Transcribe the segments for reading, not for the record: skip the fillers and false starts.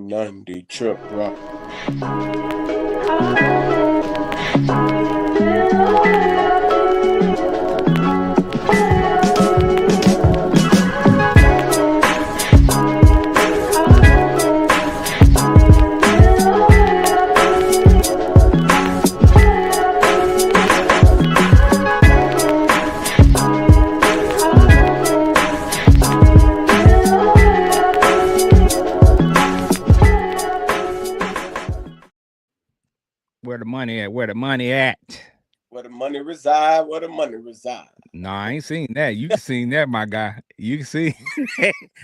90 trip rock. Where the money at? Where the money at? Where the money reside, where the money reside. No, I ain't seen that. You can sing that, my guy. You can see.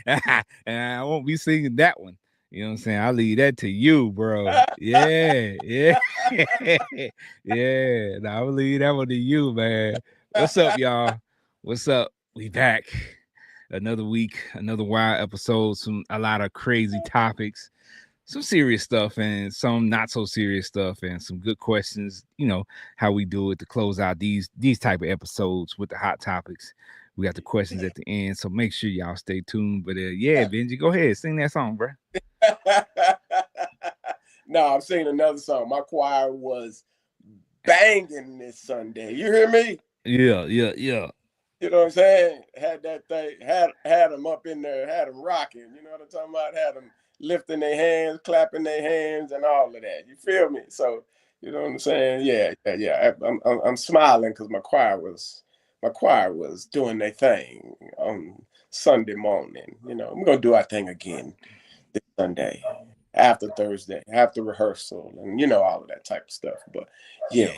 And I won't be singing that one. You know what I'm saying? I'll leave that to you, bro. Yeah, yeah, yeah. No, I'll leave that one to you, man. What's up, y'all? What's up? We back. Another week, another wild episode. A lot of crazy topics, some serious stuff and some not so serious stuff, and some good questions. You know how we do it to close out these type of episodes with the hot topics. We got the questions at the end, so make sure y'all stay tuned. But yeah, Benji, go ahead, sing that song, bro. No, I'm singing another song. My choir was banging this Sunday. You hear me? Yeah. You know what I'm saying? Had that thing, had them up in there, had them rocking. You know what I'm talking about? Had them lifting their hands, clapping their hands, and all of that. You feel me? So you know what I'm saying? Yeah. I'm smiling because my choir was doing their thing on Sunday morning. You know, we're gonna do our thing again this Sunday after Thursday, after rehearsal, and you know all of that type of stuff. But yeah,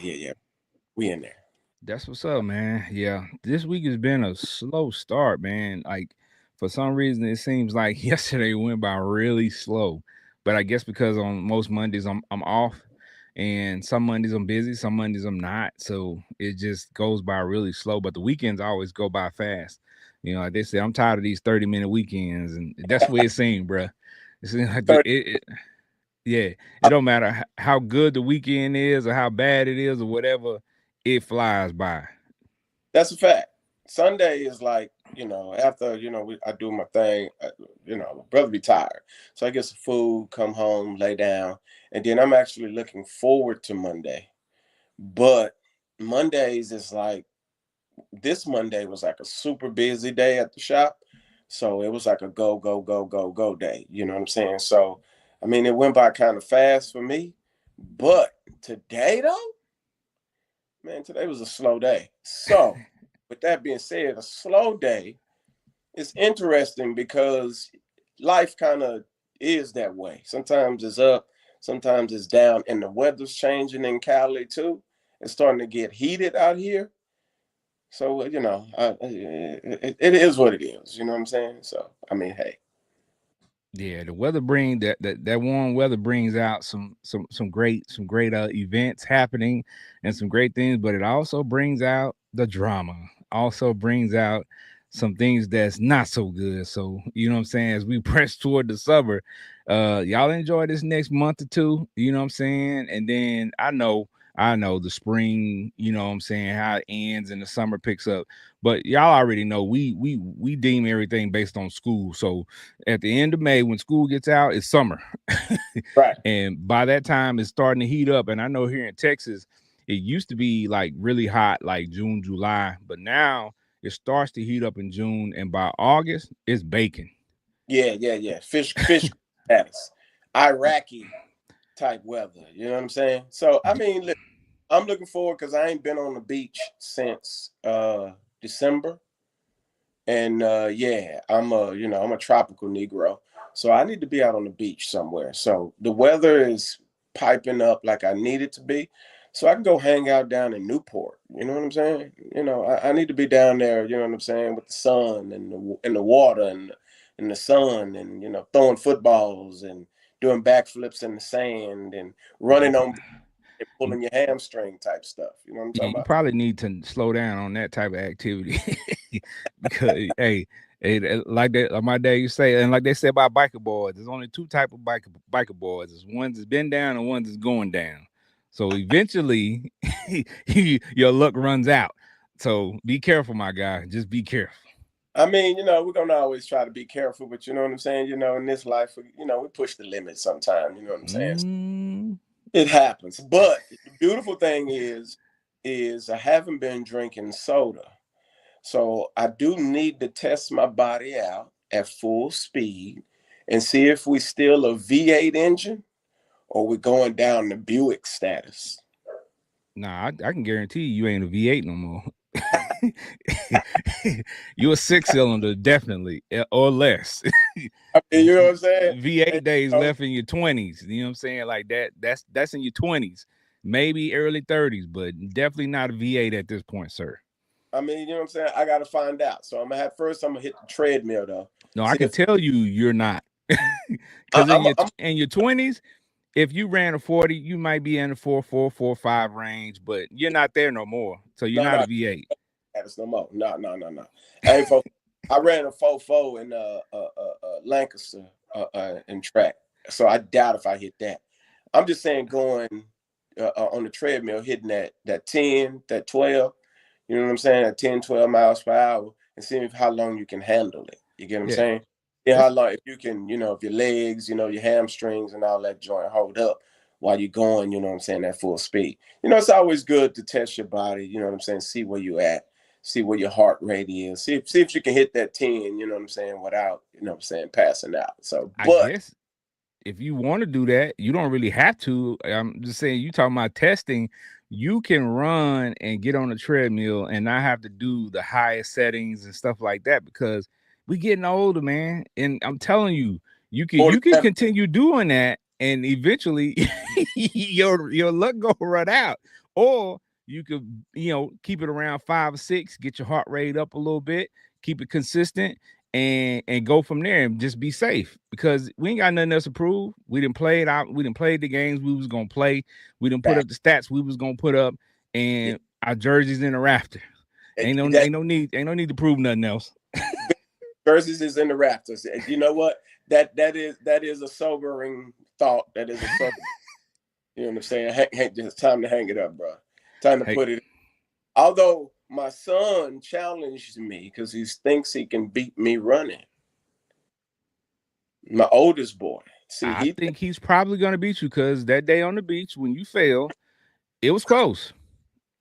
we in there. That's what's up, man. Yeah, this week has been a slow start, man. Like for some reason, it seems like yesterday went by really slow. But I guess because on most Mondays I'm off, and some Mondays I'm busy, some Mondays I'm not. So it just goes by really slow. But the weekends always go by fast. You know, like they say, I'm tired of these 30-minute weekends, and that's what it seems, bro. It seems like yeah, it don't matter how good the weekend is or how bad it is or whatever, it flies by. That's a fact. Sunday is like, after, I do my thing, my brother be tired. So I get some food, come home, lay down. And then I'm actually looking forward to Monday. But Mondays is like, this Monday was like a super busy day at the shop. So it was like a go, go, go, go, go day. You know what I'm saying? So, I mean, it went by kind of fast for me. But today, though, man, today was a slow day. So, with that being said, a slow day is interesting because life kind of is that way. Sometimes it's up, sometimes it's down, and the weather's changing in Cali too. It's starting to get heated out here. So, it is what it is. You know what I'm saying? So, I mean, hey. Yeah, the weather bring that warm weather brings out some great events happening and some great things, but it also brings out the drama. Also brings out some things that's not so good. So you know what I'm saying. As we press toward the summer, y'all enjoy this next month or two. You know what I'm saying, and then I know the spring. You know what I'm saying, how it ends and the summer picks up. But y'all already know we deem everything based on school. So at the end of May, when school gets out, it's summer. Right. And by that time, it's starting to heat up. And I know here in Texas, it used to be like really hot, like June, July, but now it starts to heat up in June, and by August, it's baking. Yeah. Fish status. Iraqi type weather. You know what I'm saying? So, I mean, look, I'm looking forward because I ain't been on the beach since December. And I'm a tropical Negro. So I need to be out on the beach somewhere. So the weather is piping up like I need it to be. So I can go hang out down in Newport. You know what I'm saying? I need to be down there, you know what I'm saying, with the sun and the water and the sun and, throwing footballs and doing backflips in the sand and Yeah, running on and pulling your hamstring type stuff. You know what I'm yeah, talking you about? probably need to slow down on that type of activity because hey, like that, like my dad used to say, and like they said about biker boards, there's only two type of biker boards. There's ones that's been down and ones that's going down. So eventually, your luck runs out. So be careful, my guy. Just be careful. I mean, we're gonna always try to be careful, but you know what I'm saying. In this life, we push the limit sometimes. You know what I'm saying. Mm. It happens. But the beautiful thing is I haven't been drinking soda, so I do need to test my body out at full speed and see if we still a V8 engine or we're going down to Buick status. Nah, I can guarantee you ain't a V8 no more. You a six cylinder, definitely, or less. I mean, you know what I'm saying? And, V8 days left in your 20s. You know what I'm saying? Like that. That's in your 20s, maybe early 30s, but definitely not a V8 at this point, sir. I mean, you know what I'm saying? I got to find out. So I'm gonna hit the treadmill though. No, I See can if tell you you're not, I, because I'm, I'm in your 20s, if you ran a 40, you might be in the 4.4, 4.5 range, but you're not there no more. So you're no, not a no, V8. status no more. No, no, no, no. Hey, folks, I ran a 4.4 in Lancaster in track, so I doubt if I hit that. I'm just saying going on the treadmill, hitting that 10, that 12. You know what I'm saying? At 10, 12 miles per hour, and seeing how long you can handle it. You get what I'm Yeah, saying? Yeah, how it's long if you can, if your legs, your hamstrings and all that joint hold up while you're going, you know what I'm saying, at full speed. It's always good to test your body, you know what I'm saying, see where you at, see where your heart rate is, see if you can hit that 10, you know what I'm saying, without, you know what I'm saying, passing out. So, I but guess if you want to do that, you don't really have to. I'm just saying, you talking about testing, you can run and get on a treadmill and not have to do the highest settings and stuff like that because we getting older, man. And I'm telling you, more you can than continue doing that, and eventually your luck go run out. Or you could, keep it around 5 or 6, get your heart rate up a little bit, keep it consistent, and go from there and just be safe because we ain't got nothing else to prove. We didn't play it out. We didn't play the games we was gonna play. We didn't put back. up the stats we was gonna put up, Yeah, and our jerseys in the rafter. that Ain't no need to prove nothing else. versus is in the Raptors. You know what? That is a sobering thought. That is a sobering. You know what I'm saying? It's time to hang it up, bro. Time to Hey, put it. Although my son challenged me because he thinks he can beat me running. My oldest boy. See, I think he's probably gonna beat you because that day on the beach when you failed, it was close.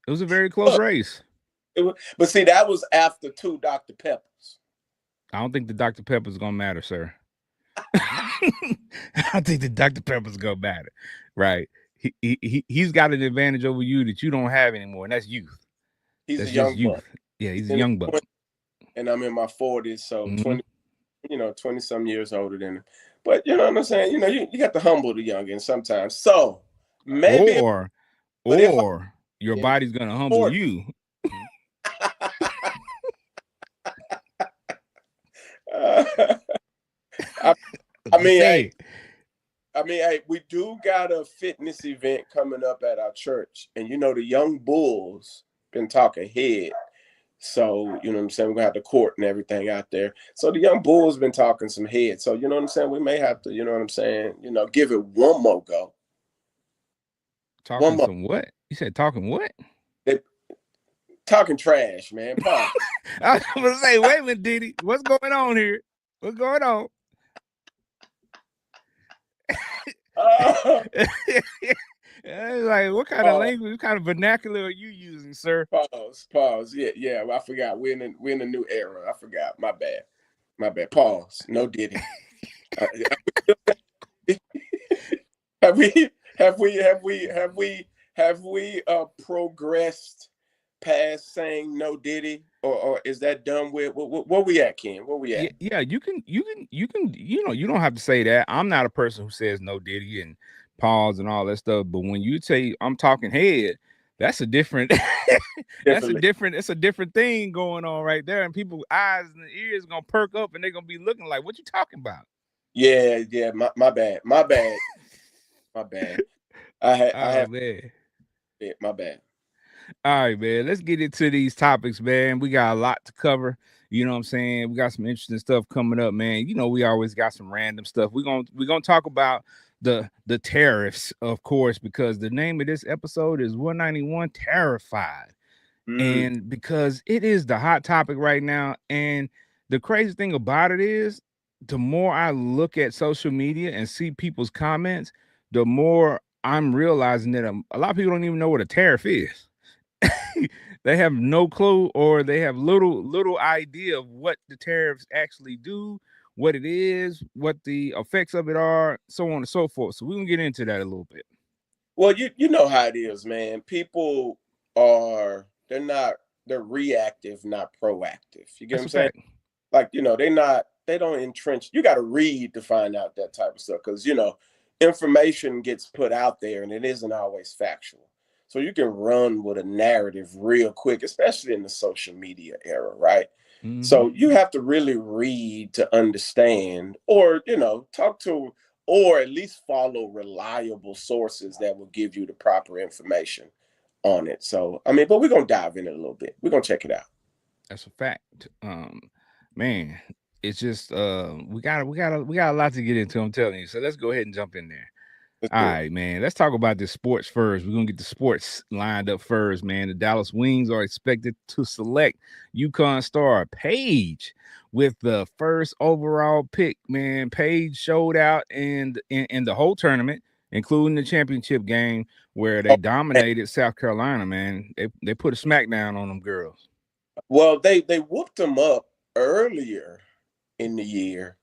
It was a very close look, race. but see, that was after 2 Dr. Peppers. I don't think the Dr. Pepper's gonna matter, sir. I think the Dr. Pepper's gonna matter, right? He's got an advantage over you that you don't have anymore, and that's youth. He's a That's just young buck. youth. Yeah, He's he's a in his young buck. 20s, and I'm in my 40s, so Hmm. 20 some years older than him. But you know what I'm saying? You got to humble the youngin sometimes. So maybe, Or but if or your I'm body's gonna humble 40, you. I, I Just mean, hey, say it. hey, we do got a fitness event coming up at our church, and the young bulls been talking head. So, you know what I'm saying? We're gonna have the court and everything out there. So the young bulls been talking some head. So, you know what I'm saying? We may have to, you know what I'm saying, give it one more go. One Talking more. some what? You said talking what? They talking trash, man. Paul. I was gonna say, wait a minute, Diddy. What's going on here? What's going on? Uh, Like, what kind of pause, language, what kind of vernacular are you using, sir? pause. Yeah, yeah. I forgot. We're in a new era. I forgot. My bad. My bad. Pause. No Diddy. Uh, have we progressed past saying no Diddy, or is that done with? Where we at, Ken? Where we Yeah, at? yeah, you can, you don't have to say that. I'm not a person who says no Diddy and pause and all that stuff. But when you say I'm talking head, that's a different Differently. it's a different thing going on right there. And people's eyes and ears gonna perk up and they're gonna be looking like, what you talking about? Yeah, yeah. My bad. My bad. My bad. I Oh have man. it. My bad. All right, man. Let's get into these topics, man. We got a lot to cover. You know what I'm saying? We got some interesting stuff coming up, man. We always got some random stuff. We're gonna talk about the tariffs, of course, because the name of this episode is 191 Tariffied. Mm, And because it is the hot topic right now, and the crazy thing about it is, the more I look at social media and see people's comments, the more I'm realizing that a lot of people don't even know what a tariff is. They have no clue, or they have little idea of what the tariffs actually do, what it is, what the effects of it are, so on and so forth. So we can get into that a little bit. Well, you know how it is, man. People they're not they're reactive, not proactive. You get what That's I'm a saying? fact. Like, they don't entrench. You got to read to find out that type of stuff, because information gets put out there and it isn't always factual. So you can run with a narrative real quick, especially in the social media era, right? Hmm. So you have to really read to understand, or talk to, or at least follow reliable sources that will give you the proper information on it. So I mean, but we're gonna dive in it a little bit. We're gonna check it out. That's a fact. Man, it's just we got a lot to get into. I'm telling you. So let's go ahead and jump in there. Let's All do it. right, man. Let's talk about the sports first. We're gonna get the sports lined up first, man. The Dallas Wings are expected to select UConn star Paige with the first overall pick. Man, Paige showed out in the whole tournament, including the championship game where they Oh, man. dominated South Carolina. Man, they put a smackdown on them girls. Well, they whooped them up earlier in the year,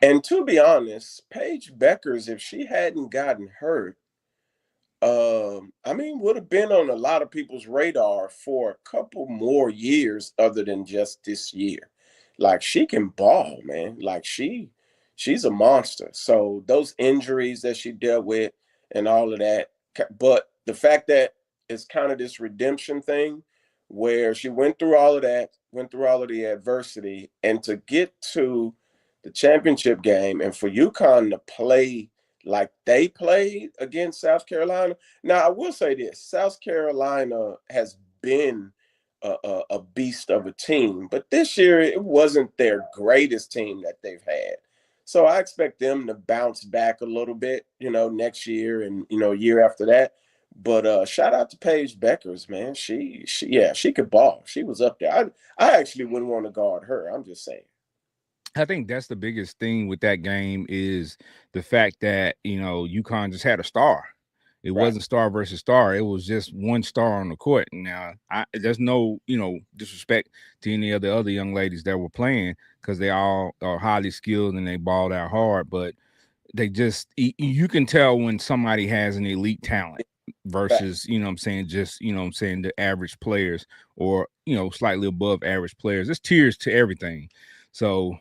and to be honest, Paige Beckers, if she hadn't gotten hurt, I mean, would have been on a lot of people's radar for a couple more years other than just this year. Like, she can ball, man. Like, she's a monster. So those injuries that she dealt with and all of that, but the fact that it's kind of this redemption thing where she went through all of that, went through all of the adversity, and to get to the championship game and for UConn to play like they played against South Carolina. Now, I will say this: South Carolina has been a beast of a team, but this year it wasn't their greatest team that they've had. So I expect them to bounce back a little bit, next year and year after that. But shout out to Paige Beckers, man. She could ball. She was up there. I actually wouldn't want to guard her. I'm just saying. I think that's the biggest thing with that game is the fact that UConn just had a star. It Right. wasn't star versus star. It was just one star on the court. Now, there's no disrespect to any of the other young ladies that were playing because they all are highly skilled and they balled out hard. But they just you can tell when somebody has an elite talent Fact. versus what I'm saying, just what I'm saying, the average players or slightly above average players. There's tiers to everything. So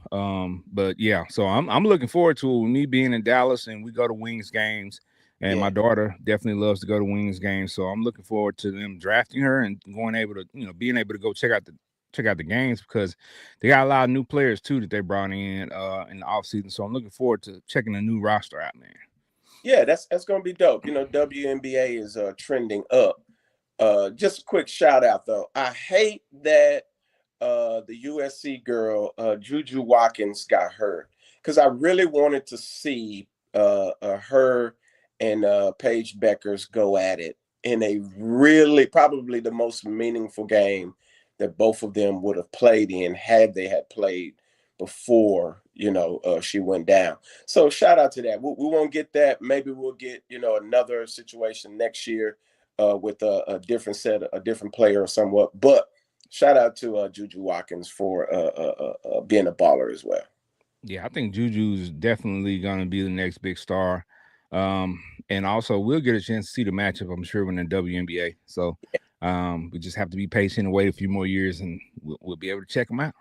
but yeah, so I'm looking forward to it with me being in Dallas and we go to Wings games, and my Yeah. daughter definitely loves to go to Wings games, so I'm looking forward to them drafting her and going able to being able to go check out the games because they got a lot of new players too that they brought in the offseason. So I'm looking forward to checking the new roster out, man. Yeah, that's gonna be dope. WNBA is trending up. Just a quick shout out though. I hate that the USC girl Juju Watkins got hurt, because I really wanted to see her and Paige Beckers go at it in a really, probably the most meaningful game that both of them would have played in had they had played before she went down. So shout out to that. We won't get that. Maybe we'll get another situation next year with a different set, a different player or somewhat. But shout out to Juju Watkins for being a baller as well. Yeah, I think Juju's definitely gonna be the next big star. Um, and also we'll get a chance to see the matchup, I'm sure, in the WNBA. So we just have to be patient and wait a few more years and we'll be able to check them out.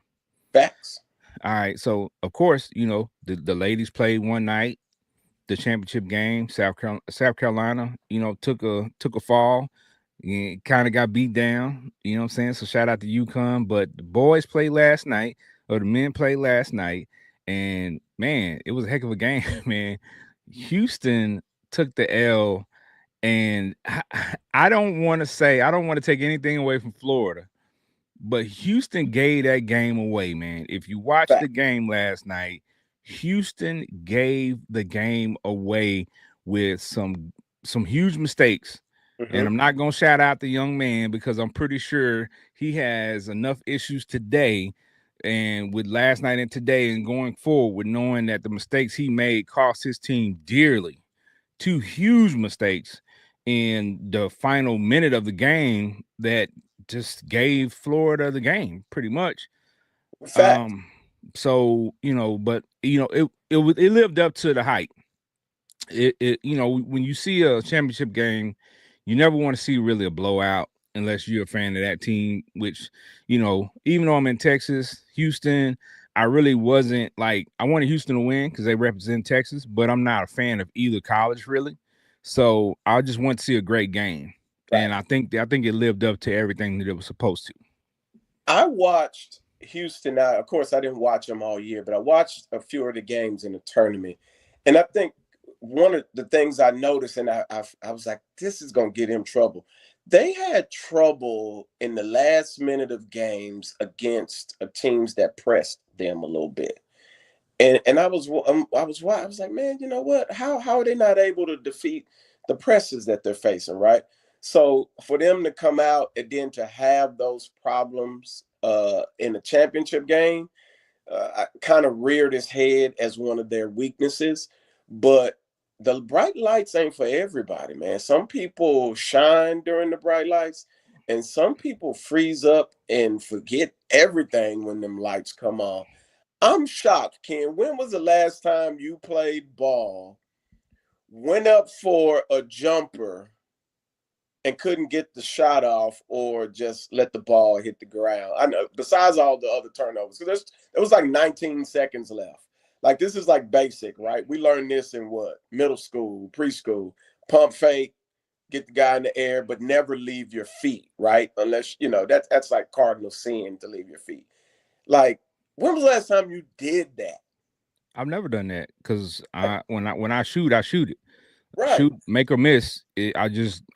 Facts. All right. So of course, the ladies played one night, the championship game. South Carolina, took a fall. Kind of got beat down. You know what I'm saying? So shout out to UConn. But the boys played last night, or the men played last night, and man, it was a heck of a game, man. Houston took the L, and I don't want to say I don't want to take anything away from Florida, but Houston gave that game away, man. If you watched the Fact. game last night, Houston gave the game away with some huge mistakes. And Hmm. I'm not going to shout out the young man because I'm pretty sure he has enough issues today And with last night and today and going forward, knowing that the mistakes he made cost his team dearly, two huge mistakes in the final minute of the game that just gave Florida the game pretty much. Fact. Um, so but it lived up to the hype. When you see a championship game, you never want to see really a blowout unless you're a fan of that team. Which, even though I'm in Texas, Houston, I really wasn't like I wanted Houston to win because they represent Texas, but I'm not a fan of either college really. So I just want to see a great game, and Right. I think it lived up to everything that it was supposed to. I watched Houston. Now, of course, I didn't watch them all year, but I watched a few of the games in the tournament, and I think one of the things I noticed, and I was like, this is gonna get him trouble. They had trouble in the last minute of games against teams that pressed them a little bit. And I was like, man, you know what? How are they not able to defeat the presses that they're facing, right? So for them to come out and then to have those problems in the championship game, kind of reared its head as one of their weaknesses. But the bright lights ain't for everybody, man. Some people shine during the bright lights, and some people freeze up and forget everything when them lights come on. I'm shocked, Ken. When was the last time you played ball, went up for a jumper, and couldn't get the shot off, or just let the ball hit the ground? I know, besides all the other turnovers, because there was like 19 seconds left. Like, this is like basic, right? We learned this in what? Middle school, preschool. Pump fake, get the guy in the air, but never leave your feet, right? Unless, that's like cardinal sin to leave your feet. Like, when was the last time you did that? I've never done that because when I shoot, I shoot it. Right, Shoot, make or miss.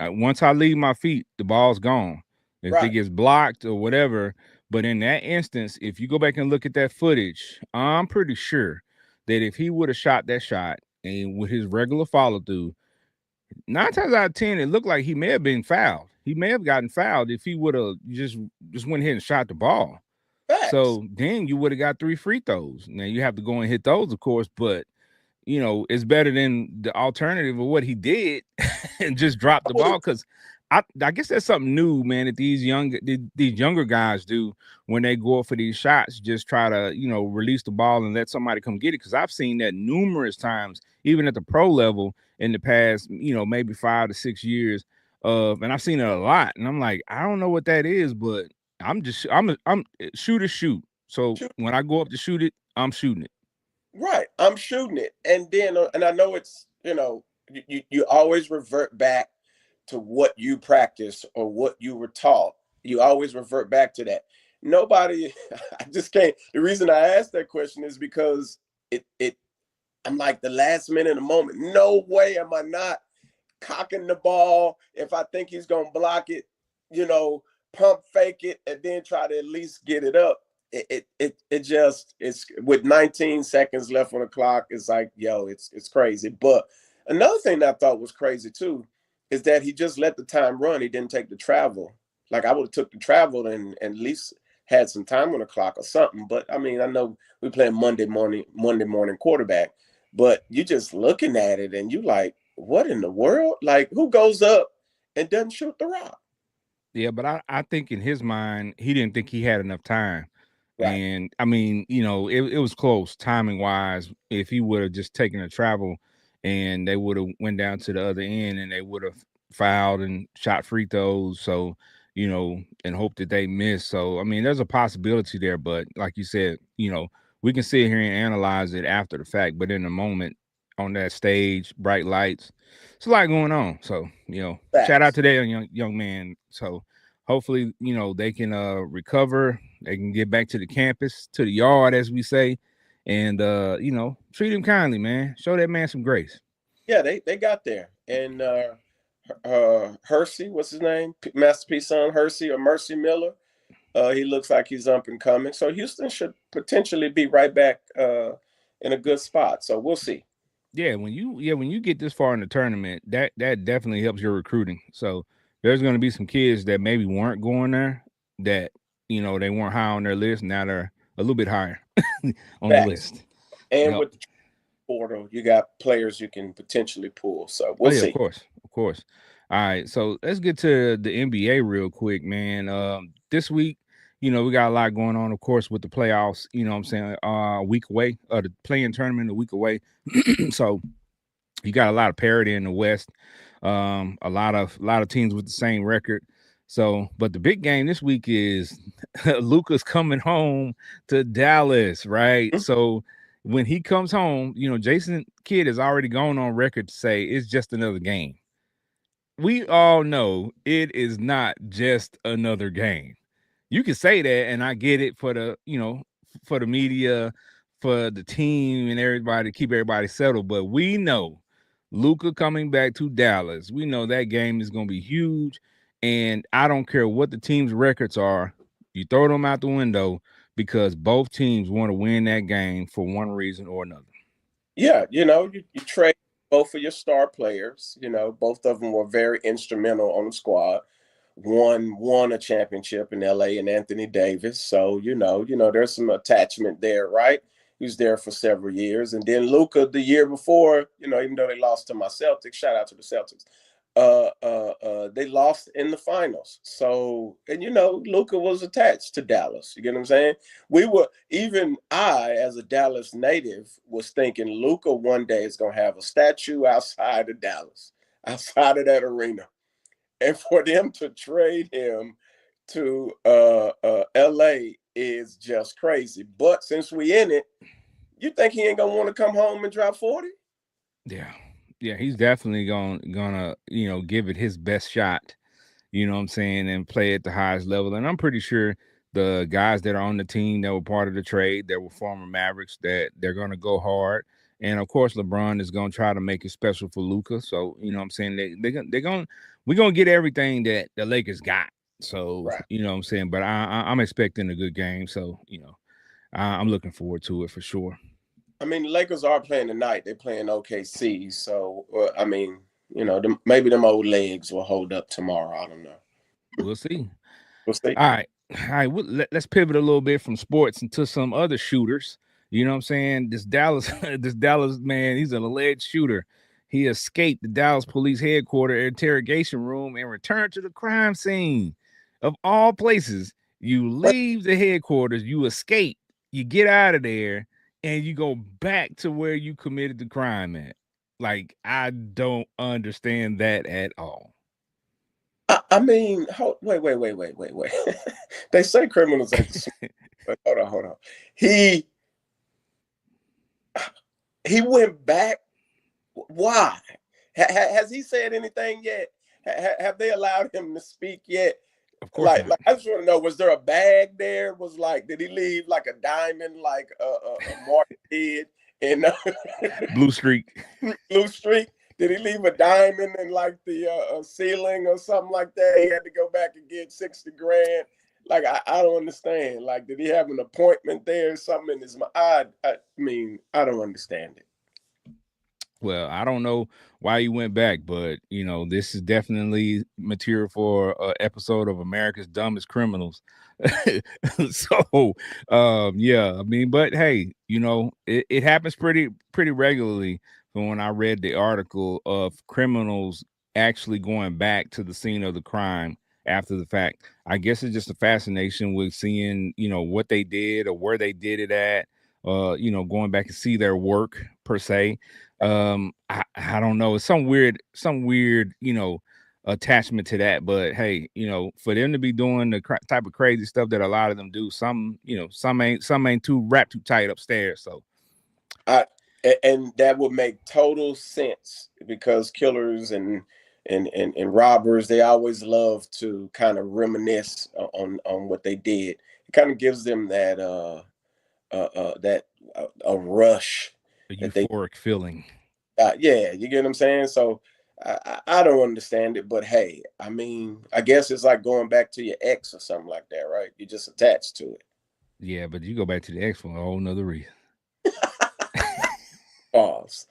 Once I leave my feet, the ball's gone. If it right. gets blocked or whatever, but in that instance, if you go back and look at that footage, I'm pretty sure that if he would have shot that shot and with his regular follow through, 9 times out of 10, it looked like he may have been fouled. He may have gotten fouled if he would have just went ahead and shot the ball. Facts. So then you would have got 3 free throws. Now you have to go and hit those, of course, but it's better than the alternative of what he did and just drop I the would have. ball. Because I guess that's something new, man, that these younger guys do when they go up for these shots. Just try to release the ball and let somebody come get it. Because I've seen that numerous times, even at the pro level in the past, maybe 5 to 6 years. And I've seen it a lot, and I'm like, I don't know what that is, but I'm shoot or shoot. So when I go up to shoot it, I'm shooting it. Right. I'm shooting it. And then, and I know it's, you always revert back to what you practiced or what you were taught. You always revert back to that. Nobody, I just can't. The reason I asked that question is because I'm like, the last minute of the moment. No way am I not cocking the ball if I think he's gonna block it, you know, pump fake it, and then try to at least get it up. It just, it's with 19 seconds left on the clock. It's like, yo, it's crazy. But another thing that I thought was crazy too is that he just let the time run. He didn't take the travel. Like, I would have took the travel and at least had some time on the clock or something. But I mean, I know we playing Monday morning quarterback, but you just looking at it and you like, what in the world? Like, who goes up and doesn't shoot the rock? Yeah, but I think in his mind, he didn't think he had enough time. Right. And I mean, it was close timing wise. If he would have just taken a travel and they would have went down to the other end and they would have fouled and shot free throws. So, and hope that they miss. So, I mean, there's a possibility there. But like you said, we can sit here and analyze it after the fact. But in the moment on that stage, bright lights, it's a lot going on. So, shout out Facts. to that young man. So hopefully, they can recover. They can get back to the campus, to the yard, as we say, and treat him kindly, man. Show that man some grace. Yeah, they got there. And Hersey, what's his name? Masterpiece son Hersey or Mercy Miller. He looks like he's up and coming. So Houston should potentially be right back in a good spot. So we'll see. When you get this far in the tournament, that definitely helps your recruiting. So there's going to be some kids that maybe weren't going there that they weren't high on their list. Now they're a little bit higher on the Facts. list. And Yep. with the portal, you got players you can potentially pull. So Oh we'll yeah, of see. course, of course. All right, so let's get to the NBA real quick, man. This week, we got a lot going on, of course, with the playoffs. You know what I'm saying? A week away, the playing tournament a week away. So you got a lot of parity in the West. A lot of teams with the same record. So, but the big game this week is Luca's coming home to Dallas, right? Mhm. So when he comes home, Jason Kidd has already gone on record to say it's just another game. We all know it is not just another game. You can say that, and I get it for for the media, for the team, and everybody to keep everybody settled. But we know Luca coming back to Dallas. We know that game is going to be huge, and I don't care what the team's records are. You throw them out the window because both teams want to win that game for one reason or another. Yeah, you trade both of your star players. Both of them were very instrumental on the squad. One won a championship in LA and Anthony Davis. So, there's some attachment there, right? He was there for several years. And then Luca the year before, even though they lost to my Celtics, shout out to the Celtics. They lost in the finals. So, and Luca was attached to Dallas. You get what I'm saying? Even I, as a Dallas native, was thinking Luca one day is gonna have a statue outside of Dallas, outside of that arena. And for them to trade him to LA is just crazy. But since we in it, you think he ain't gonna want to come home and drop 40? Yeah. Yeah, he's definitely gonna, give it his best shot, you know what I'm saying, and play at the highest level. And I'm pretty sure the guys that are on the team that were part of the trade, that were former Mavericks, that they're gonna go hard. And of course, LeBron is gonna try to make it special for Luca. So, you know what I'm saying, we're gonna get everything that the Lakers got. So, Right. you know what I'm saying. But I'm expecting a good game. So, I'm looking forward to it for sure. I mean, the Lakers are playing tonight. They're playing OKC. So, I mean, maybe them old legs will hold up tomorrow. I don't know. We'll see. We'll see. All right. All right. Let's pivot a little bit from sports into some other shooters. You know what I'm saying? This Dallas, this Dallas man, he's an alleged shooter. He escaped the Dallas police headquarters interrogation room and returned to the crime scene. Of all places, you leave the headquarters, you escape, you get out of there, and you go back to where you committed the crime at. Like, I don't understand that at all. I mean, wait. They say criminals ain't the same. But hold on. He he went back. Why? Has he said anything yet? Have they allowed him to speak yet? Of course Like, not. I just want to know: was there a bag there? Did he leave like a diamond, like Mark did in Blue streak. Blue Street? Did he leave a diamond in like the ceiling or something like that? He had to go back and get 60 grand. Like, I don't understand. Like, did he have an appointment there or something in his mind? I mean, I don't understand it. Well, I don't know why you went back, but this is definitely material for an episode of America's Dumbest Criminals. So, yeah, I mean, but hey, it happens pretty regularly. From when I read the article of criminals actually going back to the scene of the crime after the fact. I guess it's just a fascination with seeing, what they did or where they did it at. Going back and see their work per se. I don't know. It's some weird, attachment to that. But hey, for them to be doing the type of crazy stuff that a lot of them do, some ain't too wrapped too tight upstairs. So I and that would make total sense because killers and robbers, they always love to kind of reminisce on what they did. It kind of gives them that a rush a that they euphoric feeling. yeah, you get what I'm saying. So I don't understand it, but hey, I mean, I guess it's like going back to your ex or something like that, right? You're just attached to it. Yeah, but you go back to the X for a whole nother reason. Pause.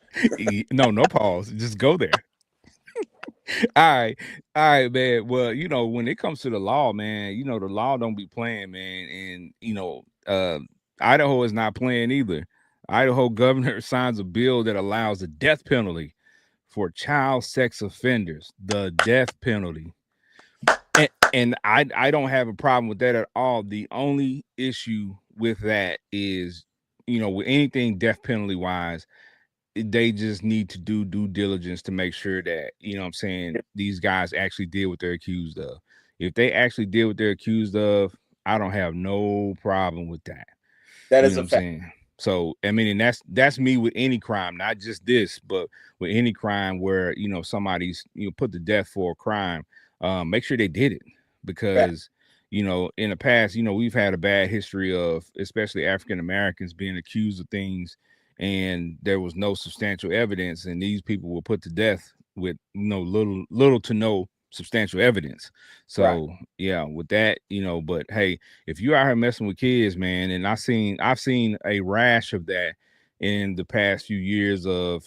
No pause. Just go there. All right, man. Well, when it comes to the law, man, the law don't be playing, man. And Idaho is not playing either. Idaho governor signs a bill that allows the death penalty for child sex offenders. The death penalty. And I don't have a problem with that at all. The only issue with that is, with anything death penalty wise, they just need to do due diligence to make sure that, what I'm saying, these guys actually did what they're accused of. If they actually did what they're accused of, I don't have no problem with that. That You is know a what I'm fact. saying? So I mean, and that's me with any crime, not just this, but with any crime where somebody's put to death for a crime. Make sure they did it, Fact. because in the past, we've had a bad history of especially African Americans being accused of things, and there was no substantial evidence, and these people were put to death with little to no substantial evidence. Right. So yeah, with that, but hey, if you out here messing with kids, man, and I've seen a rash of that in the past few years of,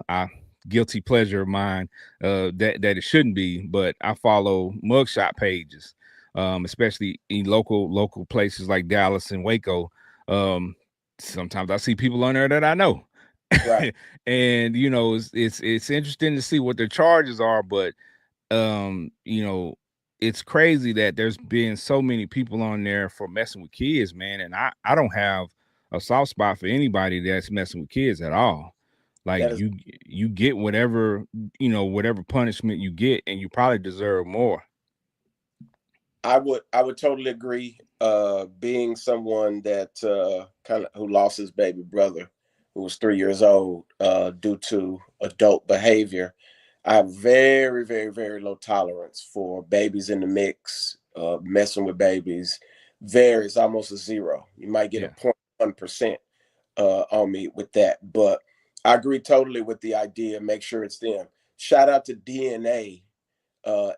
I guilty pleasure of mine, that it shouldn't be, but I follow mugshot pages, especially in local places like Dallas and Waco. Um, Sometimes I see people on there that I know. Right. And it's interesting to see what their charges are, but um you know it's crazy that there's been so many people on there for messing with kids, man, and I don't have a soft spot for anybody that's messing with kids at all. Like That is. you get whatever punishment you get, and you probably deserve more. I would totally agree. Being someone that kind of who lost his baby brother, who was 3 years old, due to adult behavior, I have very, very, very low tolerance for babies in the mix, messing with babies. Varies almost a zero. You might get a Yeah. 0.1% on me with that, but I agree totally with the idea. Make sure it's them. Shout out to DNA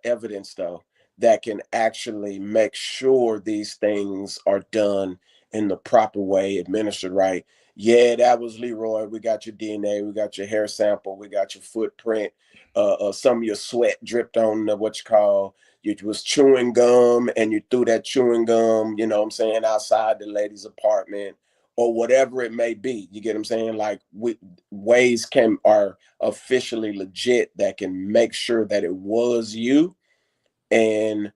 evidence though, that can actually make sure these things are done in the proper way, administered right. Yeah, that was Leroy. We got your DNA, we got your hair sample, we got your footprint. Some of your sweat dripped on what you call, you was chewing gum and you threw that chewing gum, you know what I'm saying, outside the lady's apartment or whatever it may be. You get what I'm saying? Like ways can are officially legit that can make sure that it was you. And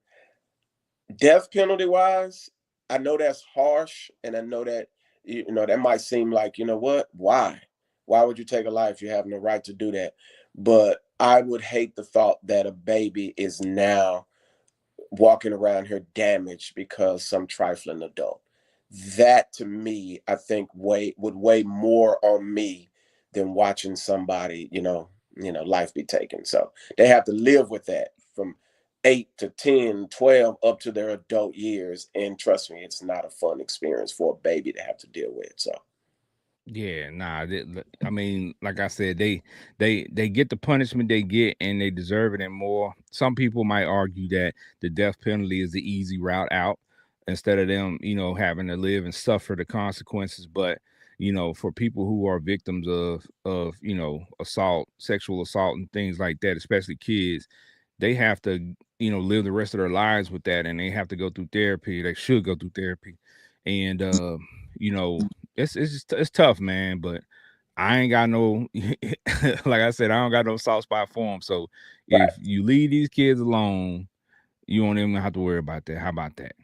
death penalty wise, I know that's harsh, and I know that that might seem like, what, why would you take a life? You have no right to do that. But I would hate the thought that a baby is now walking around here damaged because some trifling adult. That to me, I think would weigh more on me than watching somebody, life be taken. So they have to live with that from 8 to 10, 12 up to their adult years. And trust me, it's not a fun experience for a baby to have to deal with. So Yeah, nah. I mean, like I said, they get the punishment they get, and they deserve it and more. Some people might argue that the death penalty is the easy route out, instead of them, having to live and suffer the consequences. But for people who are victims of assault, sexual assault, and things like that, especially kids, they have to live the rest of their lives with that, and they have to go through therapy. They should go through therapy, and you know it's tough, man. But I ain't got no like I said, I don't got no soft spot for them. So right, if you leave these kids alone, you won't even have to worry about that. How about that?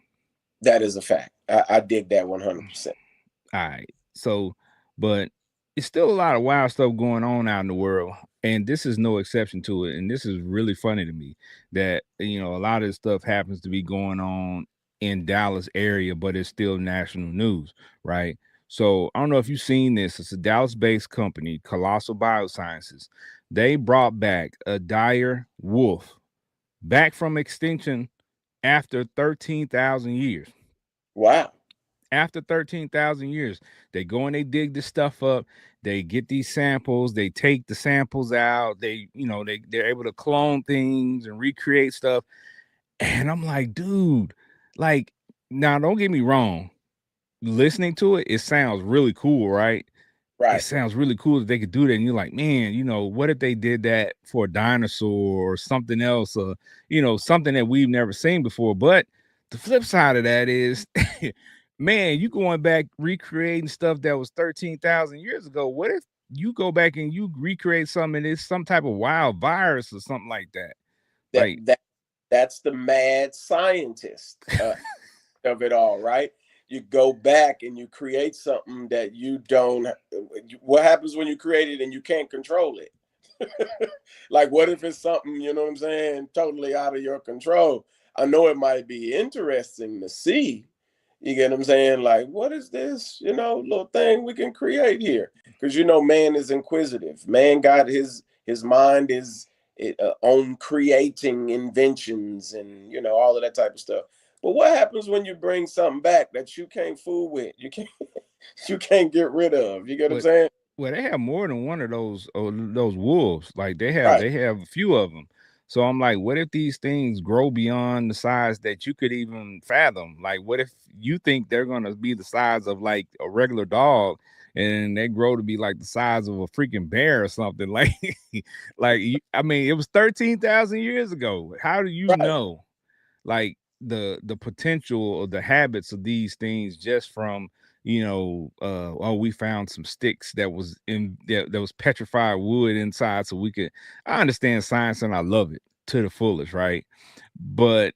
that is a fact. I dig that 100%. All right. So, but it's still a lot of wild stuff going on out in the world, and this is no exception to it. And this is really funny to me that a lot of this stuff happens to be going on in Dallas area, but it's still national news, right? So I don't know if you've seen this. It's a Dallas-based company, Colossal Biosciences. They brought back a dire wolf back from extinction after 13,000 years. Wow. After 13,000 years, they go and they dig this stuff up. They get these samples, they take the samples out, they're able to clone things and recreate stuff. And I'm like, dude, like, now don't get me wrong, listening to it, it sounds really cool, right? It Right. sounds really cool that they could do that. And you're like, man, what if they did that for a dinosaur or something else, or something that we've never seen before? But the flip side of that is man, you going back recreating stuff that was 13,000 years ago. What if you go back and you recreate something and it's some type of wild virus or something like that? That Like, that that's the mad scientist of it all, right? You go back and you create something that you don't. What happens when you create it and you can't control it? Like, what if it's something, you know what I'm saying, totally out of your control? I know it might be interesting to see. You get what I'm saying? Like, what is this, little thing we can create here? Because man is inquisitive. Man got his mind is on creating inventions and all of that type of stuff. But what happens when you bring something back that you can't fool with? You can't you can't get rid of. You get what I'm but saying? well, they have more than one of those wolves. Like Right, they have a few of them. So I'm like, what if these things grow beyond the size that you could even fathom? Like, what if you think they're gonna be the size of like a regular dog, and they grow to be like the size of a freaking bear or something? Like, I mean, it was 13,000 years ago. How do you right. know? Like the potential of the habits of these things just from oh, we found some sticks that was that was petrified wood inside, so we could. I understand science and I love it to the fullest, right? But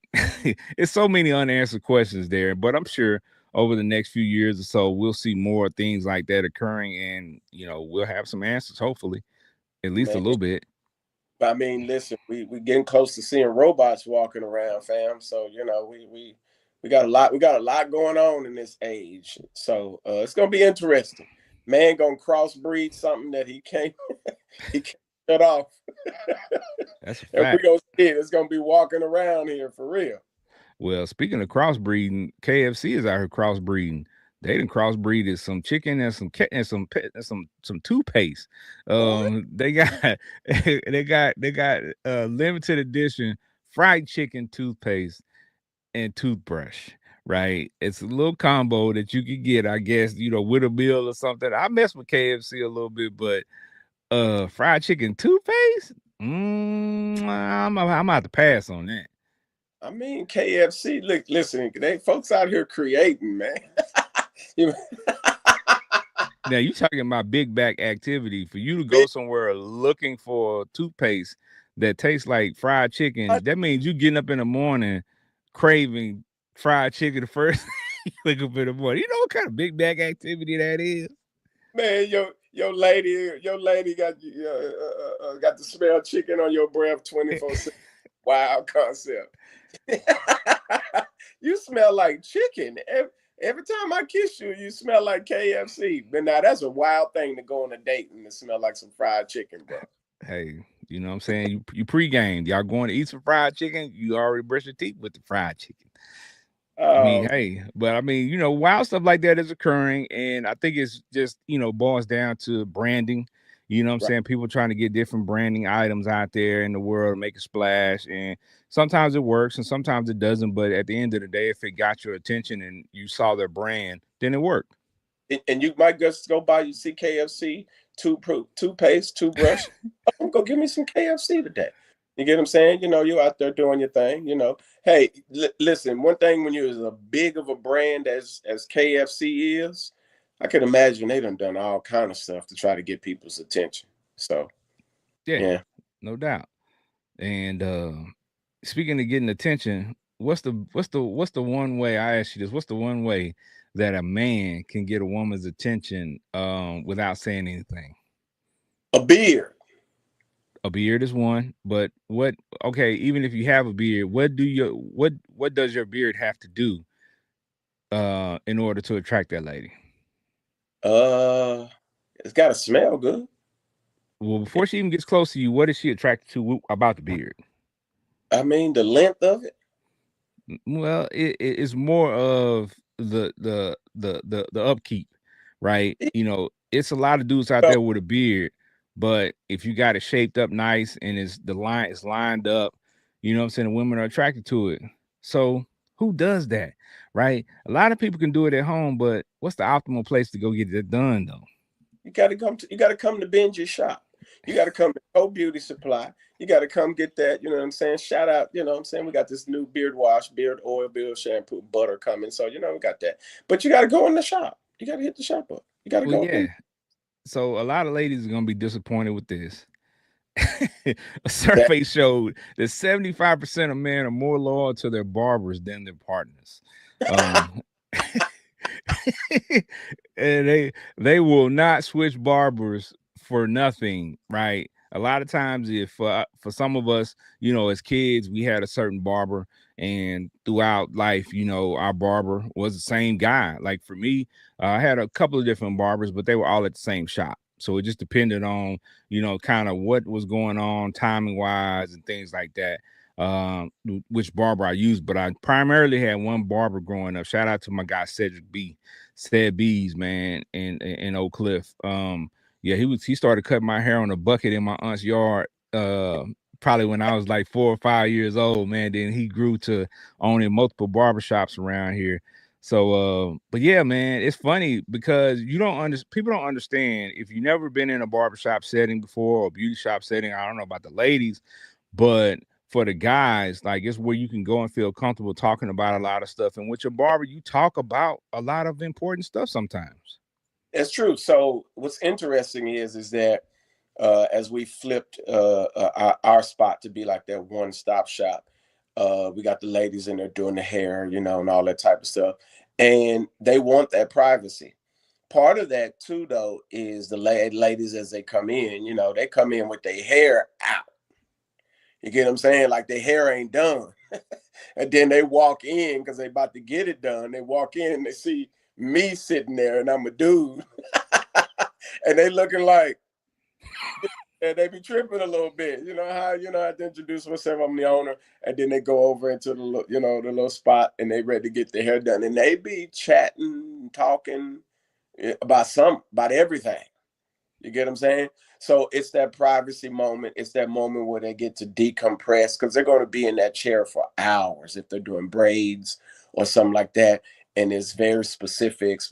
it's so many unanswered questions there. But I'm sure over the next few years or so we'll see more things like that occurring, and we'll have some answers, hopefully, at least a Man, little bit. I mean, listen, we getting close to seeing robots walking around, fam. So we got a lot. We got a lot going on in this age. So it's gonna be interesting. Man, gonna crossbreed something that he can't he can't shut off, That's a and we fact. gonna see it. It's gonna be walking around here for real. Well, speaking of crossbreeding, KFC is out here crossbreeding. They done crossbreeded some chicken and some toothpaste. What? They got they got limited edition fried chicken toothpaste and toothbrush. Right, it's a little combo that you could get, I guess, with a meal or something. I mess with KFC a little bit, but fried chicken toothpaste, I'm about to pass on that. I mean, KFC. Look, listen, they folks out here creating, man. You- Now you talking about big back activity for you to go Big- somewhere looking for toothpaste that tastes like fried chicken. That means you getting up in the morning craving fried chicken the first you wake up in the morning. You know what kind of big back activity that is? Man, your lady got to smell chicken on your breath 24/7. Wild concept. You smell like chicken. Every time I kiss you, you smell like KFC. But now that's a wild thing to go on a date and it smell like some fried chicken, bro. Hey, you know what I'm saying? You pre-gamed. Y'all going to eat some fried chicken? You already brush your teeth with the fried chicken. I mean, Um, hey, but I mean, wild stuff like that is occurring, and I think it's just boils down to branding. You know what I'm right. saying? People trying to get different branding items out there in the world, make a splash, and sometimes it works and sometimes it doesn't. But at the end of the day, if it got your attention and you saw their brand, then it worked. And you might just go by, you see KFC, toothpaste, toothbrush. I'm gonna go give me some KFC today. You get what I'm saying? You out there doing your thing. Hey, listen. One thing, when you're as a big of a brand as KFC is, I can imagine they done all kind of stuff to try to get people's attention. So Yeah, yeah, no doubt. And speaking of getting attention, what's the one way I ask you this? What's the one way that a man can get a woman's attention without saying anything? a beard. A beard is one, but what okay, even if you have a beard, what does your beard have to do in order to attract that lady? Uh, it's got to smell good. Well, before she even gets close to you, what is she attracted to about the beard? I mean, the length of it. Well, it's more of the upkeep, right? It's a lot of dudes out there with a beard, but if you got it shaped up nice and the line is lined up, you know what I'm saying, the women are attracted to it. So who does that, right? A lot of people can do it at home, but what's the optimal place to go get it done though? You got to come to Benji's shop. You got to come to Co Beauty Supply. You got to come get that. You know what I'm saying? Shout out. You know what I'm saying? We got this new beard wash, beard oil, beard shampoo, butter coming. So we got that. But you got to go in the shop. You got to hit the shop up. You got to Well, go yeah. in. So a lot of ladies are gonna be disappointed with this. A That survey showed that 75% of men are more loyal to their barbers than their partners. Um, and they will not switch barbers for nothing, right? A lot of times, if for some of us, as kids, we had a certain barber, and throughout life, our barber was the same guy. Like for me, I had a couple of different barbers, but they were all at the same shop. So it just depended on, kind of what was going on timing wise and things like that. Which barber I used, but I primarily had one barber growing up. Shout out to my guy Cedric B, Ced B's, man, in Oak Cliff. Yeah, he started cutting my hair on a bucket in my aunt's yard. Probably when I was like 4 or 5 years old, man. Then he grew to owning multiple barbershops around here. So, but yeah, man, it's funny because people don't understand if you've never been in a barbershop setting before or beauty shop setting. I don't know about the ladies, but for the guys, like it's where you can go and feel comfortable talking about a lot of stuff. And with your barber, you talk about a lot of important stuff sometimes. It's true. So what's interesting is that as we flipped our spot to be like that one-stop shop, we got the ladies in there doing the hair, and all that type of stuff, and they want that privacy. Part of that too, though, is the ladies as they come in. They come in with their hair out. You get what I'm saying? Like their hair ain't done, and then they walk in because they about to get it done. They walk in and they see me sitting there, and I'm a dude, and they looking like, and they be tripping a little bit. I have to introduce myself. I'm the owner, and then they go over into the little spot, and they ready to get their hair done, and they be chatting, talking about everything. You get what I'm saying? So it's that privacy moment. It's that moment where they get to decompress because they're going to be in that chair for hours if they're doing braids or something like that. And it's very specific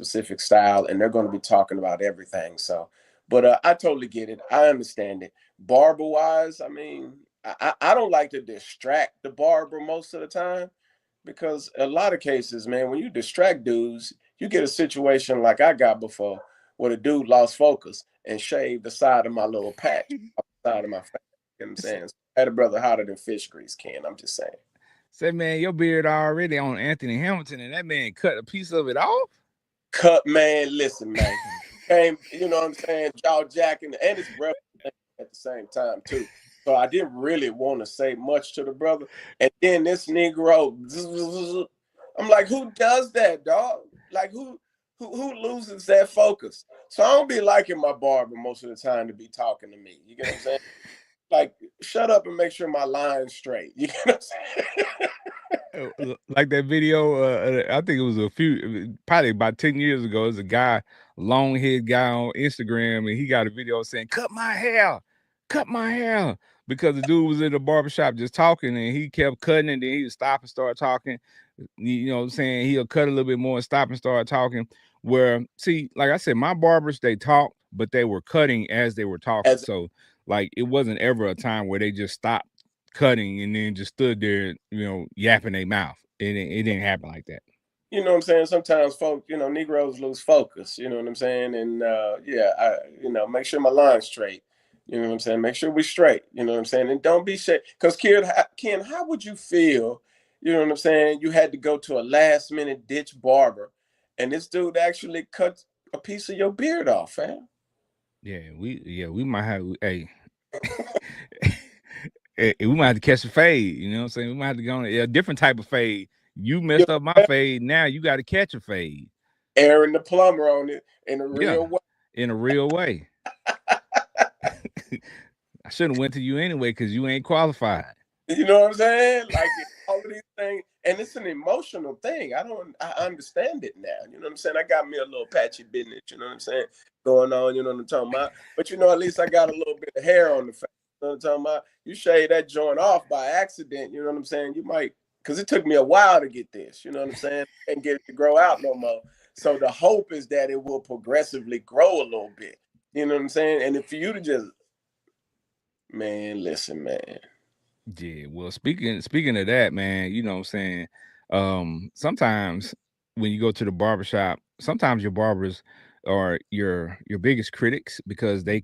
style, and they're going to be talking about everything. So, but I totally get it. I understand it. Barber wise, I mean, I don't like to distract the barber most of the time because a lot of cases, man, when you distract dudes, you get a situation like I got before where the dude lost focus and shaved the side of my little patch, off the side of my face. You know what I'm saying? So I had a brother hotter than fish grease can. I'm just saying. Say, man, your beard already on Anthony Hamilton, and that man cut a piece of it off. Cut, man. Listen, man. Came, you know what I'm saying? Jaw jacking, and it's breath at the same time too. So I didn't really want to say much to the brother. And then this Negro, I'm like, who does that, dog? Like who loses that focus? So I don't be liking my barber most of the time to be talking to me. You get what I'm saying? Like, shut up and make sure my line's straight. You get what I'm saying? Like that video, I think it was probably about 10 years ago. There's a guy, long haired guy on Instagram, and he got a video saying, cut my hair. Because the dude was in the barbershop just talking, and he kept cutting, and then he would stop and start talking. You know what I'm saying? He'll cut a little bit more and stop and start talking. Where, see, like I said, my barbers, they talked, but they were cutting as they were talking. As So, like, it wasn't ever a time where they just stopped cutting and then just stood there, yapping their mouth. It didn't happen like that. you know what I'm saying? Sometimes folk, Negroes lose focus, you know what I'm saying? And yeah, make sure my line's straight. You know what I'm saying? Make sure we straight, you know what I'm saying? And don't be shit. Because Ken, how would you feel, you know what I'm saying? You had to go to a last minute ditch barber and this dude actually cut a piece of your beard off, fam. We might have we might have to catch a fade, you know what I'm saying? We might have to go on a different type of fade. You You messed up my know, fade, now you got to catch a fade. Aaron the plumber on it in a Yeah, real way. in a real way. I shouldn't have went to you anyway because you ain't qualified. You know what I'm saying? Like all of these things, and it's an emotional thing. I understand it now. You know what I'm saying? I got me a little patchy business. You know what I'm saying? Going on. You know what I'm talking about? But at least I got a little bit of hair on the face. You know what I'm talking about? You shave that joint off by accident. You know what I'm saying? You might, because it took me a while to get this. You know what I'm saying? And get it to grow out no more. So the hope is that it will progressively grow a little bit. You know what I'm saying? And if for you to just Man, listen, man. Yeah, well, speaking of that, man, you know what I'm saying? Sometimes when you go to the barbershop, sometimes your barbers are your biggest critics because they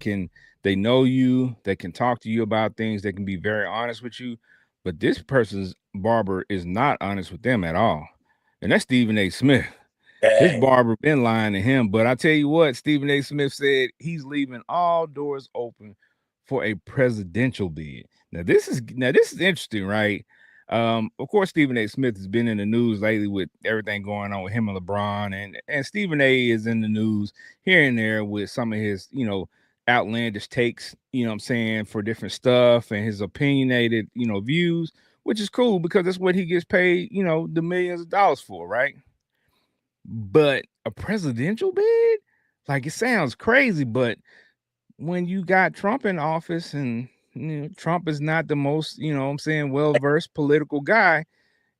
know you, they can talk to you about things, they can be very honest with you. But this person's barber is not honest with them at all. And that's Stephen A. Smith. His Dang. barber been lying to him. But I tell you what, Stephen A. Smith said he's leaving all doors open for a presidential bid. Now this is interesting, right? Of course, Stephen A. Smith has been in the news lately with everything going on with him and LeBron, and Stephen A. is in the news here and there with some of his, outlandish takes, what I'm saying, for different stuff and his opinionated, views, which is cool because that's what he gets paid, the millions of dollars for, right? But a presidential bid, like it sounds crazy, but when you got Trump in office and Trump is not the most, what I'm saying, well-versed political guy,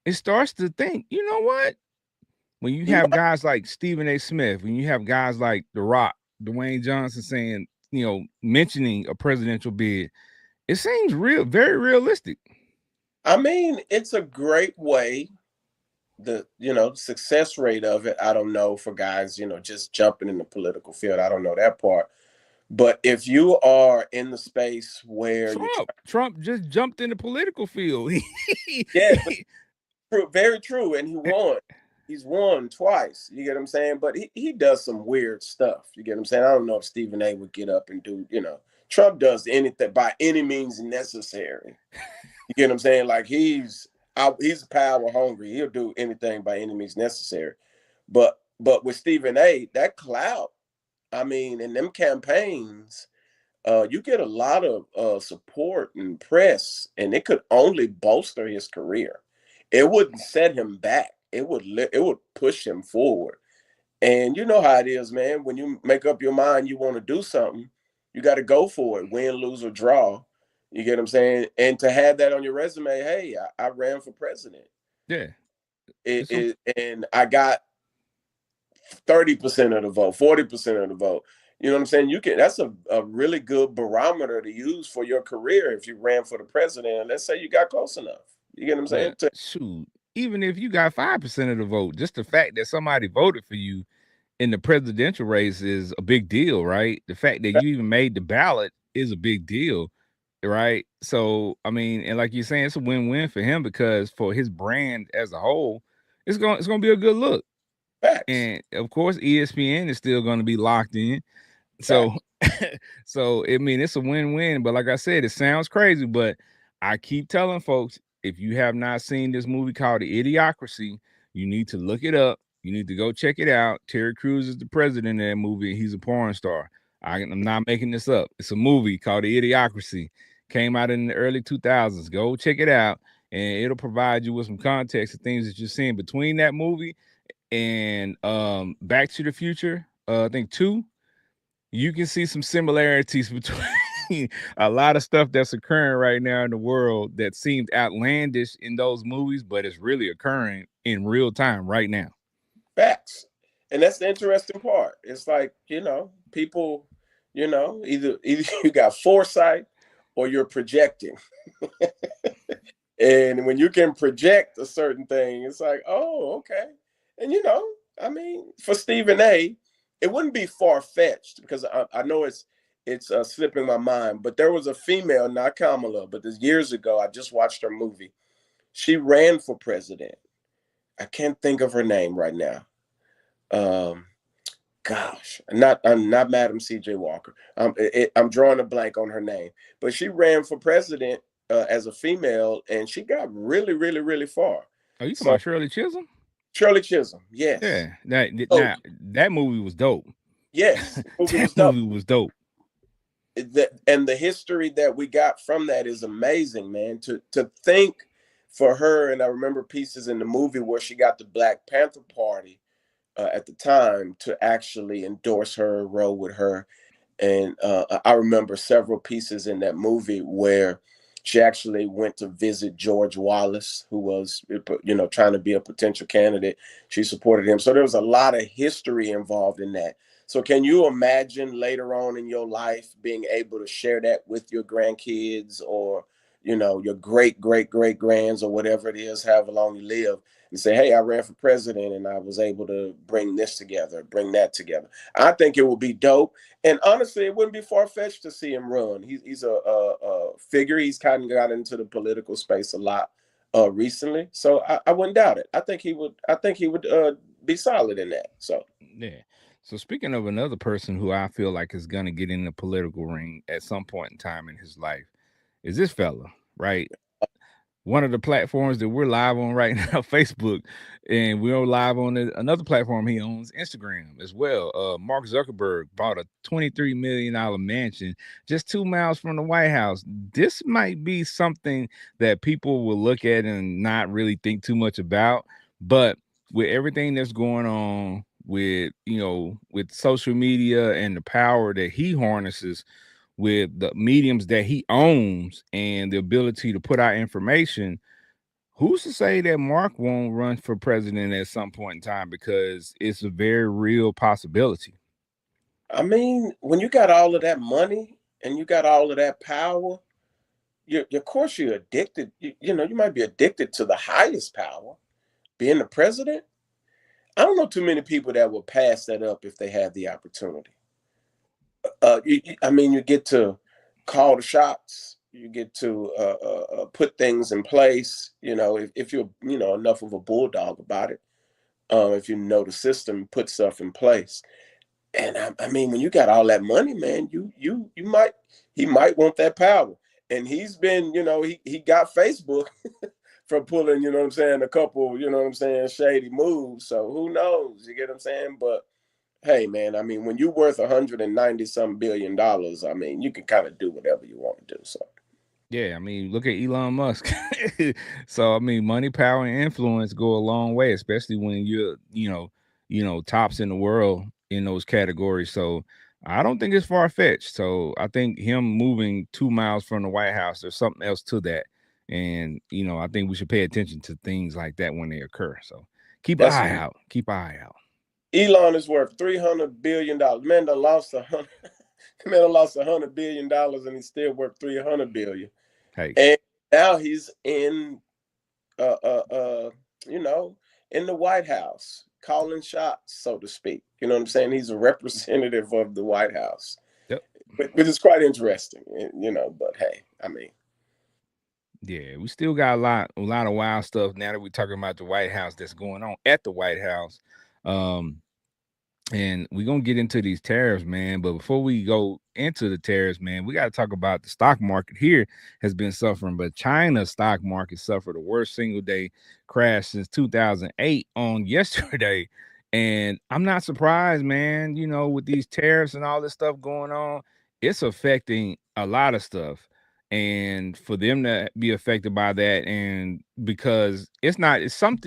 it starts to think, you know what? When you You have guys like Stephen A. Smith, when you have guys like The Rock, Dwayne Johnson saying, mentioning a presidential bid, it seems very realistic. I mean, it's a great way. The success rate of it, I don't know for guys, just jumping in the political field. I don't know that part. But if you are in the space where you're trying, Trump just jumped in the political field. yeah, true, very true, and he won. He's won twice. You get what I'm saying? But he does some weird stuff. You get what I'm saying? I don't know if Stephen A would get up and do, Trump does anything by any means necessary. You get what I'm saying? Like he's power hungry. He'll do anything by any means necessary. But with Stephen A, that clout, I mean, in them campaigns, you get a lot of support and press, and it could only bolster his career. It wouldn't set him back. It would push him forward. And you know how it is, man. When you make up your mind you want to do something, you got to go for it, win, lose, or draw. You get what I'm saying? And to have that on your resume, hey, I ran for president. Yeah. And I got 30% of the vote, 40% of the vote. You know what I'm saying? That's a really good barometer to use for your career if you ran for the president. And let's say you got close enough. You get what I'm saying? Well, shoot, even if you got 5% of the vote, just the fact that somebody voted for you in the presidential race is a big deal, right? The fact that you even made the ballot is a big deal, right? So, I mean, and like you're saying, it's a win-win for him because for his brand as a whole, it's gonna be a good look. Facts. And of course, ESPN is still gonna be locked in. So Facts. so I mean it's a win-win. But like I said, it sounds crazy, but I keep telling folks if you have not seen this movie called The Idiocracy, you need to look it up. You need to go check it out. Terry Crews is the president of that movie. He's a porn star. I'm not making this up. It's a movie called The Idiocracy. Came out in the early 2000s. Go check it out, and it'll provide you with some context of things that you're seeing between that movie and Back to the Future. I think two, you can see some similarities between a lot of stuff that's occurring right now in the world that seemed outlandish in those movies, but it's really occurring in real time right now. Facts. And that's the interesting part. It's like, people, either you got foresight or you're projecting. And when you can project a certain thing, it's like, oh, okay. And I mean, for Stephen A, it wouldn't be far fetched because I know it's slipping my mind, but there was a female, not Kamala, but this years ago, I just watched her movie. She ran for president. I can't think of her name right now. Um, Gosh, I'm not Madam C.J. Walker. I'm drawing a blank on her name, but she ran for president as a female, and she got really, really, really far. Are you talking So about Shirley Chisholm? Shirley Chisholm, yes. Yeah, that Oh, now that movie was dope. yes, the movie That was dope. movie was dope. And the history that we got from that is amazing, man. To think for her, and I remember pieces in the movie where she got the Black Panther Party at the time to actually endorse her, roll with her. And I remember several pieces in that movie where she actually went to visit George Wallace, who was, trying to be a potential candidate. She supported him. So there was a lot of history involved in that. So can you imagine later on in your life being able to share that with your grandkids, or your great grands, or whatever it is, however long you live, and say, hey, I ran for president and I was able to bring this together, bring that together. I think it would be dope. And honestly, it wouldn't be far-fetched to see him run. He's a figure. He's kind of got into the political space a lot recently. So I wouldn't doubt it. I think he would be solid in that. So Yeah. So speaking of another person who I feel like is gonna get in the political ring at some point in time in his life is this fella, right? One of the platforms that we're live on right now, Facebook, and we're live on another platform he owns, Instagram, as well. Mark Zuckerberg bought a $23 million mansion just 2 miles from the White House. This might be something that people will look at and not really think too much about, but with everything that's going on with with social media and the power that he harnesses with the mediums that he owns and the ability to put out information, who's to say that Mark won't run for president at some point in time? Because it's a very real possibility. I mean, when you got all of that money and you got all of that power, of course you're addicted. You might be addicted to the highest power, being the president. I don't know too many people that will pass that up if they have the opportunity. I mean, you get to call the shots. You get to put things in place. If you're enough of a bulldog about it. If you know the system, put stuff in place. And I mean, when you got all that money, man, he might want that power. And he's been, he got Facebook for pulling, what I'm saying, a couple, what I'm saying, shady moves. So who knows? You get what I'm saying? But hey, man, I mean, when you're worth 190 some $billion, I mean, you can kind of do whatever you want to do. So Yeah, I mean, look at Elon Musk. So I mean, money, power, and influence go a long way, especially when you're, tops in the world in those categories. So I don't think it's far fetched. So I think him moving 2 miles from the White House, there's something else to that. And I think we should pay attention to things like that when they occur. So keep an that's eye out. Keep an eye out. Elon is worth $300 billion. Man, done lost man done lost $100 billion, and he's still worth 300 billion. Hey, And now he's in, uh, uh, uh, you know, in the White House, calling shots, so to speak. You know what I'm saying? He's a representative of the White House, yep. but it's quite interesting, But hey, I mean, Yeah, we still got a lot of wild stuff now that we're talking about the White House that's going on at the White House. Um, and we're gonna get into these tariffs, man. But before we go into the tariffs, man, we got to talk about the stock market here has been suffering, but China's stock market suffered the worst single day crash since 2008 on yesterday. And I'm not surprised, man. With these tariffs and all this stuff going on, it's affecting a lot of stuff. And for them to be affected by that, and because it's some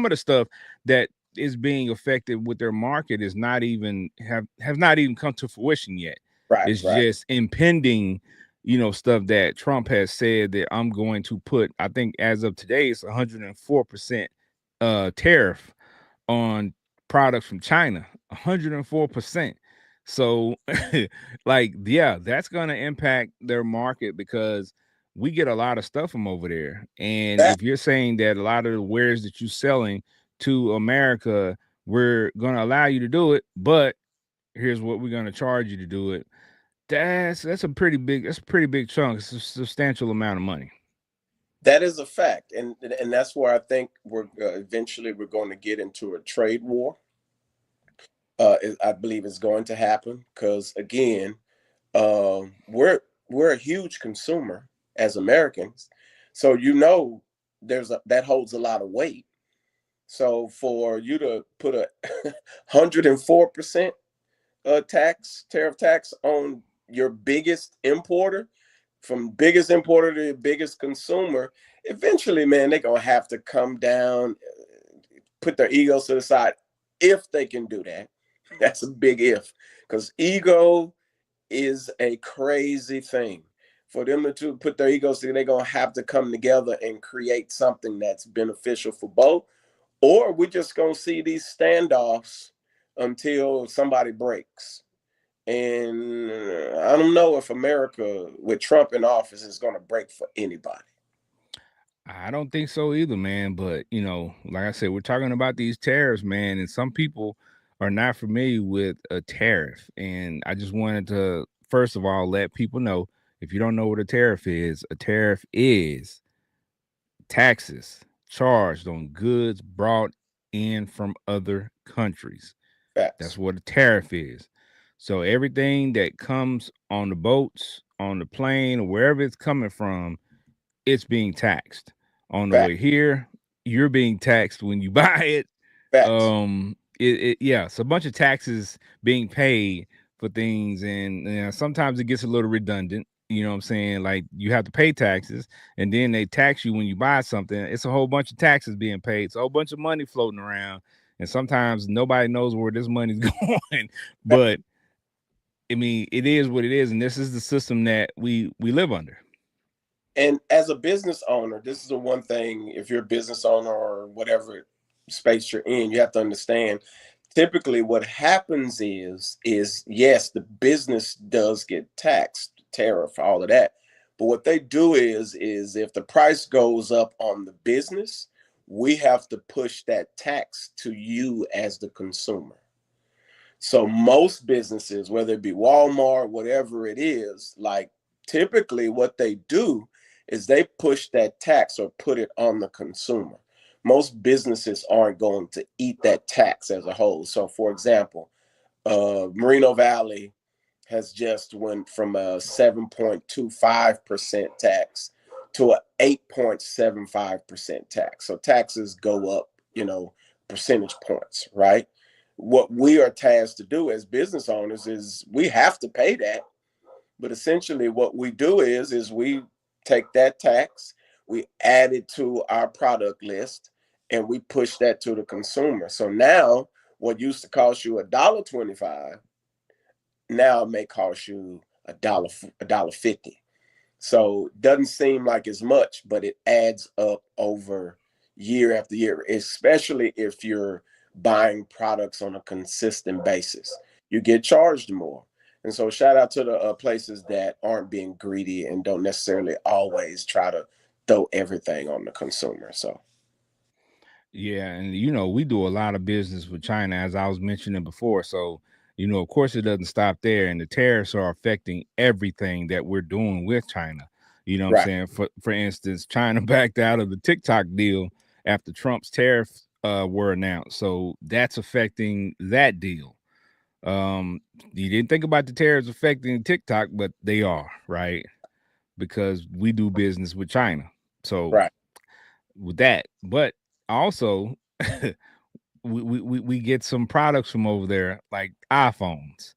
of the stuff that is being affected with their market is not even have not even come to fruition yet. right, It's right. just impending, stuff that Trump has said that I'm going to put. I think as of today, it's 104% tariff on products from China. 104%. So, like, yeah, that's gonna impact their market because we get a lot of stuff from over there. And That if you're saying that a lot of the wares that you're selling to America, we're gonna allow you to do it, but here's what we're gonna charge you to do it. That's a pretty big chunk. It's a substantial amount of money. that is a fact, and that's where I think we're eventually we're going to get into a trade war. I believe it's going to happen because again, we're a huge consumer as Americans, so that holds a lot of weight. So for you to put a 104% tariff tax on your biggest importer, from biggest importer to biggest consumer, eventually, man, they're gonna have to come down, put their egos to the side, if they can do that. That's a big if, because ego is a crazy thing. For them to put their egos together, they're gonna have to come together and create something that's beneficial for both, or we're just gonna see these standoffs until somebody breaks. And I don't know if America, with Trump in office, is going to break for anybody. I don't think so either, man. But like I said, we're talking about these tariffs, man, and some people are not familiar with a tariff. And I just wanted to first of all let people know, if you don't know what a tariff is taxes charged on goods brought in from other countries. That's Facts. what a tariff is. So everything that comes on the boats, on the plane, or wherever it's coming from, it's being taxed. On the way Facts. here, you're being taxed when you buy it. Facts. Yeah, it's a bunch of taxes being paid for things, and sometimes it gets a little redundant. You know what I'm saying? Like, you have to pay taxes, and then they tax you when you buy something. It's a whole bunch of taxes being paid. It's a whole bunch of money floating around, and sometimes nobody knows where this money's going. Facts. But I mean, it is what it is, and this is the system that we live under. And as a business owner, this is the one thing, if you're a business owner or whatever space you're in, you have to understand. Typically what happens is yes, the business does get taxed, tariff, all of that. But what they do is if the price goes up on the business, we have to push that tax to you as the consumer. So most businesses, whether it be Walmart, whatever it is, like typically what they do is they push that tax or put it on the consumer. Most businesses aren't going to eat that tax as a whole. So for example, Merino Valley has just went from a 7.25% tax to a 8.75% tax. So taxes go up, percentage points, right? What we are tasked to do as business owners is we have to pay that. But essentially what we do is we take that tax, we add it to our product list, and we push that to the consumer. So now what used to cost you $1.25 now it may cost you a dollar 50. So it doesn't seem like as much, but it adds up over year after year, especially if you're buying products on a consistent basis. You get charged more. And so shout out to the places that aren't being greedy and don't necessarily always try to throw everything on the consumer. So Yeah, and we do a lot of business with China, as I was mentioning before. So, of course, it doesn't stop there, and the tariffs are affecting everything that we're doing with China. You know what I'm right, saying? For instance, China backed out of the TikTok deal after Trump's tariffs were announced. So that's affecting that deal. You didn't think about the tariffs affecting TikTok, but they are, right? Because we do business with China. So right. with that, but also we get some products from over there, like iPhones.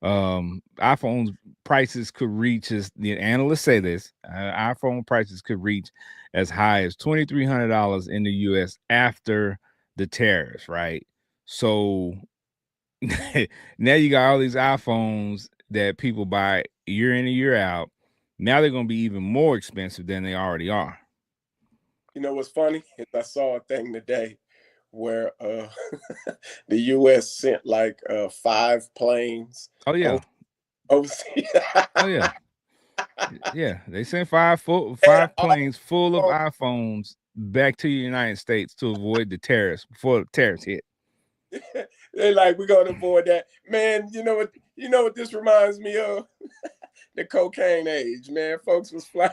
iPhones prices could reach, as the analysts say this, iPhone prices could reach as high as $2,300 in the US after the tariffs, right? So now you got all these iPhones that people buy year in and year out. Now they're going to be even more expensive than they already are. You know what's funny is I saw a thing today where the U.S. sent like 5 planes Oh over, yeah. overseas. Oh yeah. Yeah, they sent And five planes full of iPhones back to the United States to avoid the tariffs before the tariffs hit. they're like, we're gonna avoid that. Man, you know what this reminds me of? The cocaine age, man. Folks was flying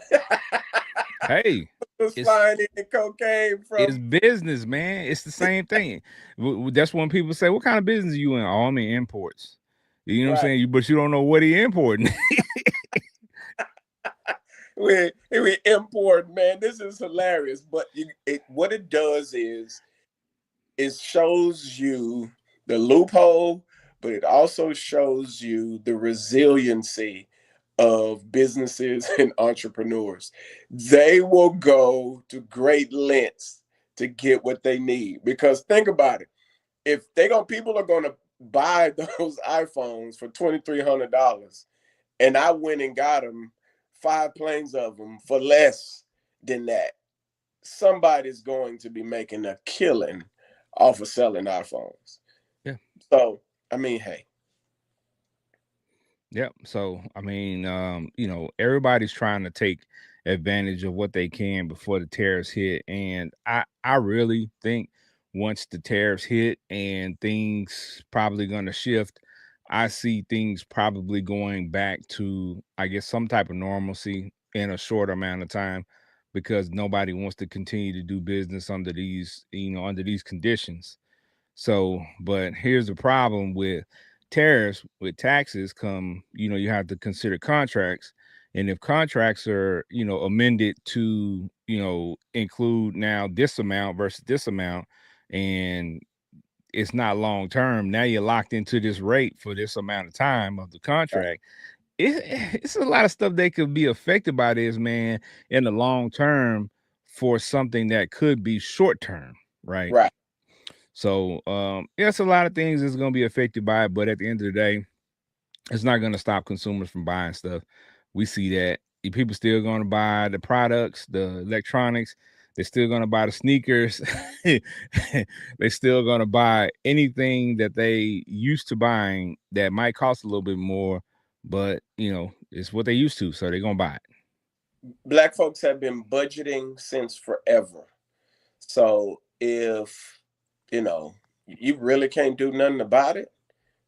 Hey, was it's flying in cocaine it's from business, man. It's the same thing. That's when people say, "What kind of business are you in?" Oh, I'm in imports. You know what I'm right. saying? But you don't know what he importing. We import, man. This is hilarious. But what it does is it shows you the loophole, but it also shows you the resiliency of businesses and entrepreneurs. They will go to great lengths to get what they need. Because think about it. If people are gonna buy those iPhones for $2,300, and I went and got them 5 planes of them for less than that, somebody's going to be making a killing off of selling iPhones. Yeah. So I mean, hey, Yep. So I mean, everybody's trying to take advantage of what they can before the tariffs hit, and I really think once the tariffs hit and things probably going to shift, I see things probably going back to, I guess, some type of normalcy in a short amount of time, because nobody wants to continue to do business under these conditions. So, but here's the problem with tariffs, with taxes come, you have to consider contracts. And if contracts are, amended to, include now this amount versus this amount, and it's not long term, now you're locked into this rate for this amount of time of the right, contract. It's a lot of stuff that could be affected by this, man, in the long term for something that could be short term, right? right. So yeah, it's a lot of things that's gonna be affected by it, but at the end of the day, it's not gonna stop consumers from buying stuff. We see that people still gonna buy the products, the electronics, they're still gonna buy the sneakers, they're still gonna buy anything that they used to buying that might cost a little bit more, but it's what they used to, so they're gonna buy it. Black folks have been budgeting since forever. So if you really can't do nothing about it,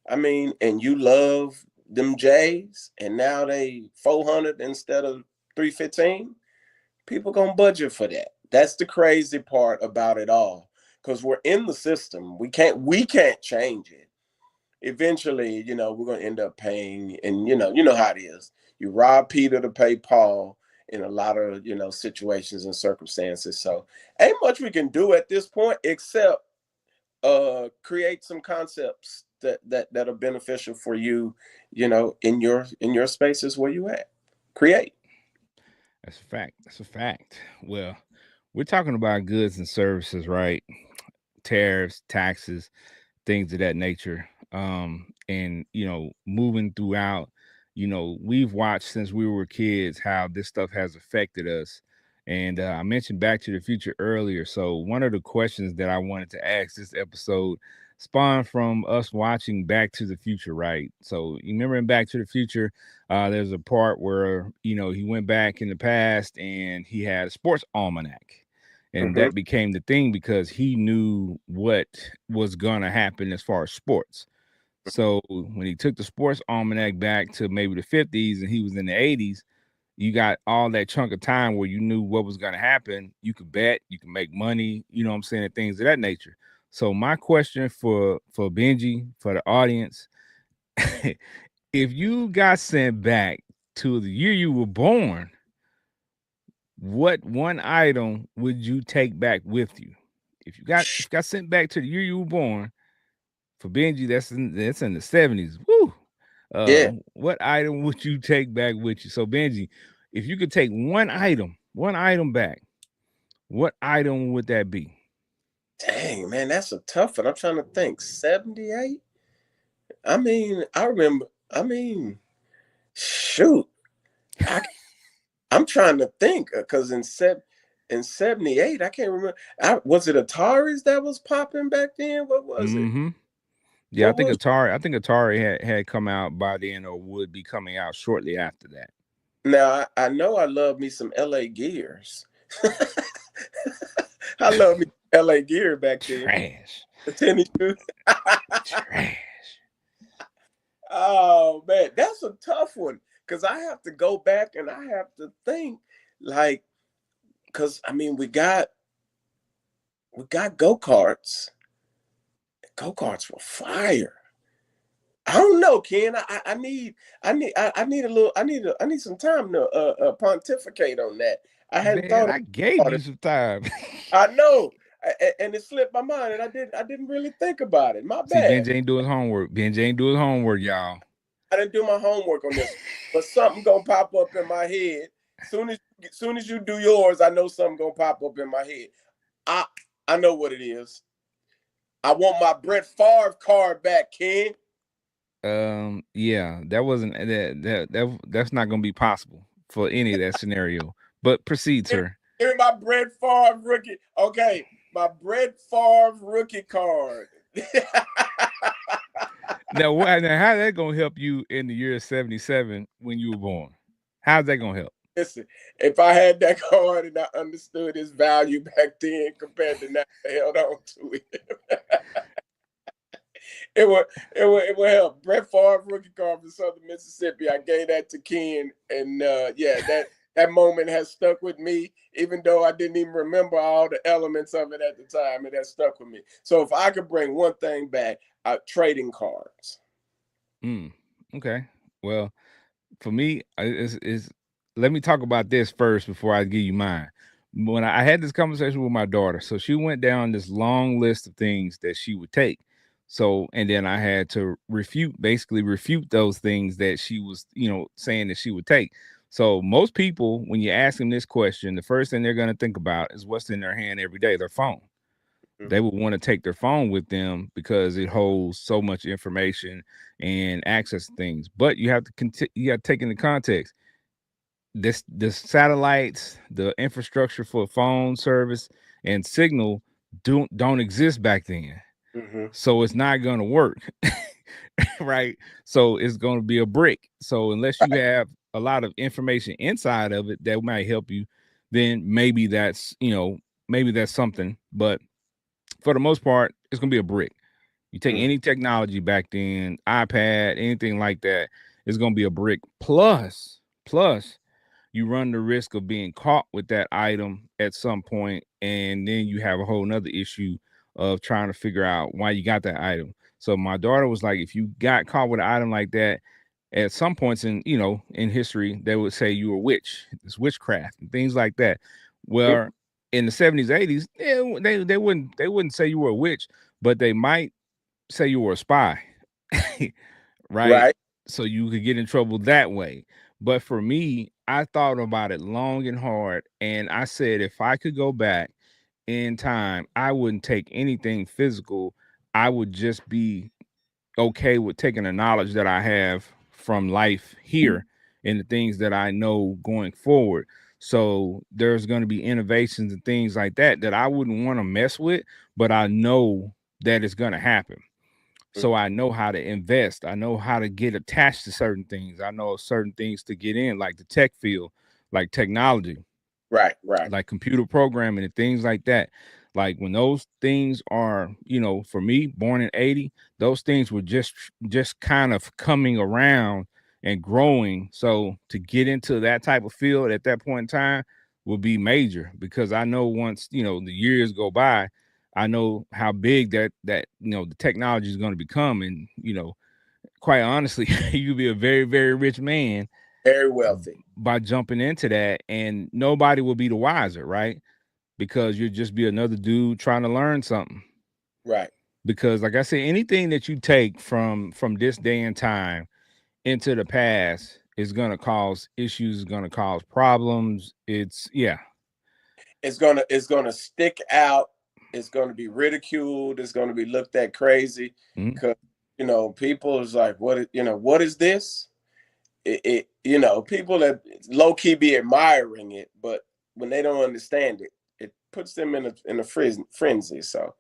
I mean, and you love them J's, and now they 400 instead of 315. People gonna budget for that. That's the crazy part about it all, because we're in the system. We can't change it. Eventually, we're gonna end up paying, and you know how it is. You rob Peter to pay Paul in a lot of situations and circumstances. So ain't much we can do at this point except create some concepts that are beneficial for you, in your spaces where you at. Create. That's a fact. That's a fact. Well, we're talking about goods and services, right? Tariffs, taxes, things of that nature. And moving throughout, we've watched since we were kids how this stuff has affected us. And I mentioned Back to the Future earlier. So one of the questions that I wanted to ask this episode spawned from us watching Back to the Future, right? So you remember in Back to the Future, there's a part where he went back in the past and he had a sports almanac, and Hmm. that became the thing because he knew what was gonna happen as far as sports. So when he took the sports almanac back to maybe the 50s and he was in the 80s, you got all that chunk of time where you knew what was gonna happen. You could bet, you can make money, you know what I'm saying, and things of that nature. So my question for Benji, for the audience, if you got sent back to the year you were born, what one item would you take back with you? If you got sent back to the year you were born, for Benji, that's in the 70s. Woo! Yeah. What item would you take back with you? So Benji, if you could take one item back, what item would that be? Dang, man, that's a tough one. I'm trying to think. 78? I mean, I remember, I mean, shoot. I I'm trying to think, because in 78, I can't remember. Was it Ataris that was popping back then? What was it? Mm-hmm. Yeah, I What think was Atari had come out by then or would be coming out shortly after that. Now I know I love me some LA Gears. I love me LA Gear back then. Trash. The tennis shoes. Trash. Oh man, that's a tough one, because I have to go back and I have to think, like, because I mean we got go-karts. Go-karts were fire. I don't know, Ken. I need some time to pontificate on that. I hadn't Man, thought I gave about you it. some time. I know, and it slipped my mind, and I didn't really think about it. My See, bad. Benji ain't do his homework. Benji ain't do his homework, y'all. I didn't do my homework on this, but something gonna pop up in my head. Soon as you do yours, I know something gonna pop up in my head. I I know what it is. I want my Brett Favre card back, Ken. Yeah, that wasn't that's not gonna be possible for any of that scenario. But proceed, Give, sir. give me my Brett Favre rookie. Okay, my Brett Favre rookie card. Now how that gonna help you in the year 77 when you were born? How's that gonna help? Listen, if I had that card and I understood its value back then compared to now, I held on to it. It would it would help. Brett Favre rookie card for Southern Mississippi. I gave that to Ken, and yeah, that moment has stuck with me, even though I didn't even remember all the elements of it at the time. It has stuck with me. So if I could bring one thing back, trading cards. Mm, okay. Well, for me, is let me talk about this first before I give you mine. When I had this conversation with my daughter, so she went down this long list of things that she would take. So, and then I had to basically refute those things that she was, saying that she would take. So, most people, when you ask them this question, the first thing they're going to think about is what's in their hand every day, their phone. They would want to take their phone with them because it holds so much information and access to things. But you have to you got to take into context this satellites, the infrastructure for phone service and signal don't exist back then. Mm-hmm. So it's not going to work. Right? So it's going to be a brick. So unless you Right. have a lot of information inside of it that might help you, then maybe that's something, but for the most part, it's gonna be a brick. You take Mm-hmm. any technology back then, iPad, anything like that, it's gonna be a brick. Plus, you run the risk of being caught with that item at some point, and then you have a whole nother issue of trying to figure out why you got that item. So my daughter was like, if you got caught with an item like that, at some points in history, they would say you were a witch, it's witchcraft and things like that. Well, in the 70s, 80s, they wouldn't say you were a witch, but they might say you were a spy. Right? Right. So you could get in trouble that way. But for me, I thought about it long and hard, and I said if I could go back in time, I wouldn't take anything physical. I would just be okay with taking the knowledge that I have from life here and the things that I know going forward. So there's going to be innovations and things like that I wouldn't want to mess with, but I know that it's going to happen. So I know how to invest. I know how to get attached to certain things. I know certain things to get in, like the tech field, like technology, Right. Right. like computer programming and things like that. Like when those things are, for me, born in 80, those things were just kind of coming around and growing. So to get into that type of field at that point in time would be major because I know once, the years go by, I know how big that the technology is going to become. And, quite honestly, you'll be a very, very rich man Very wealthy. by jumping into that, and nobody will be the wiser, right? Because you'll just be another dude trying to learn something. Right. Because, like I said, anything that you take from this day and time into the past is gonna cause issues, is gonna cause problems. Yeah. It's gonna stick out. It's gonna be ridiculed. It's gonna be looked at crazy Mhm. because people is like, what is this? People that low key be admiring it, but when they don't understand it, it puts them in a frenzy. So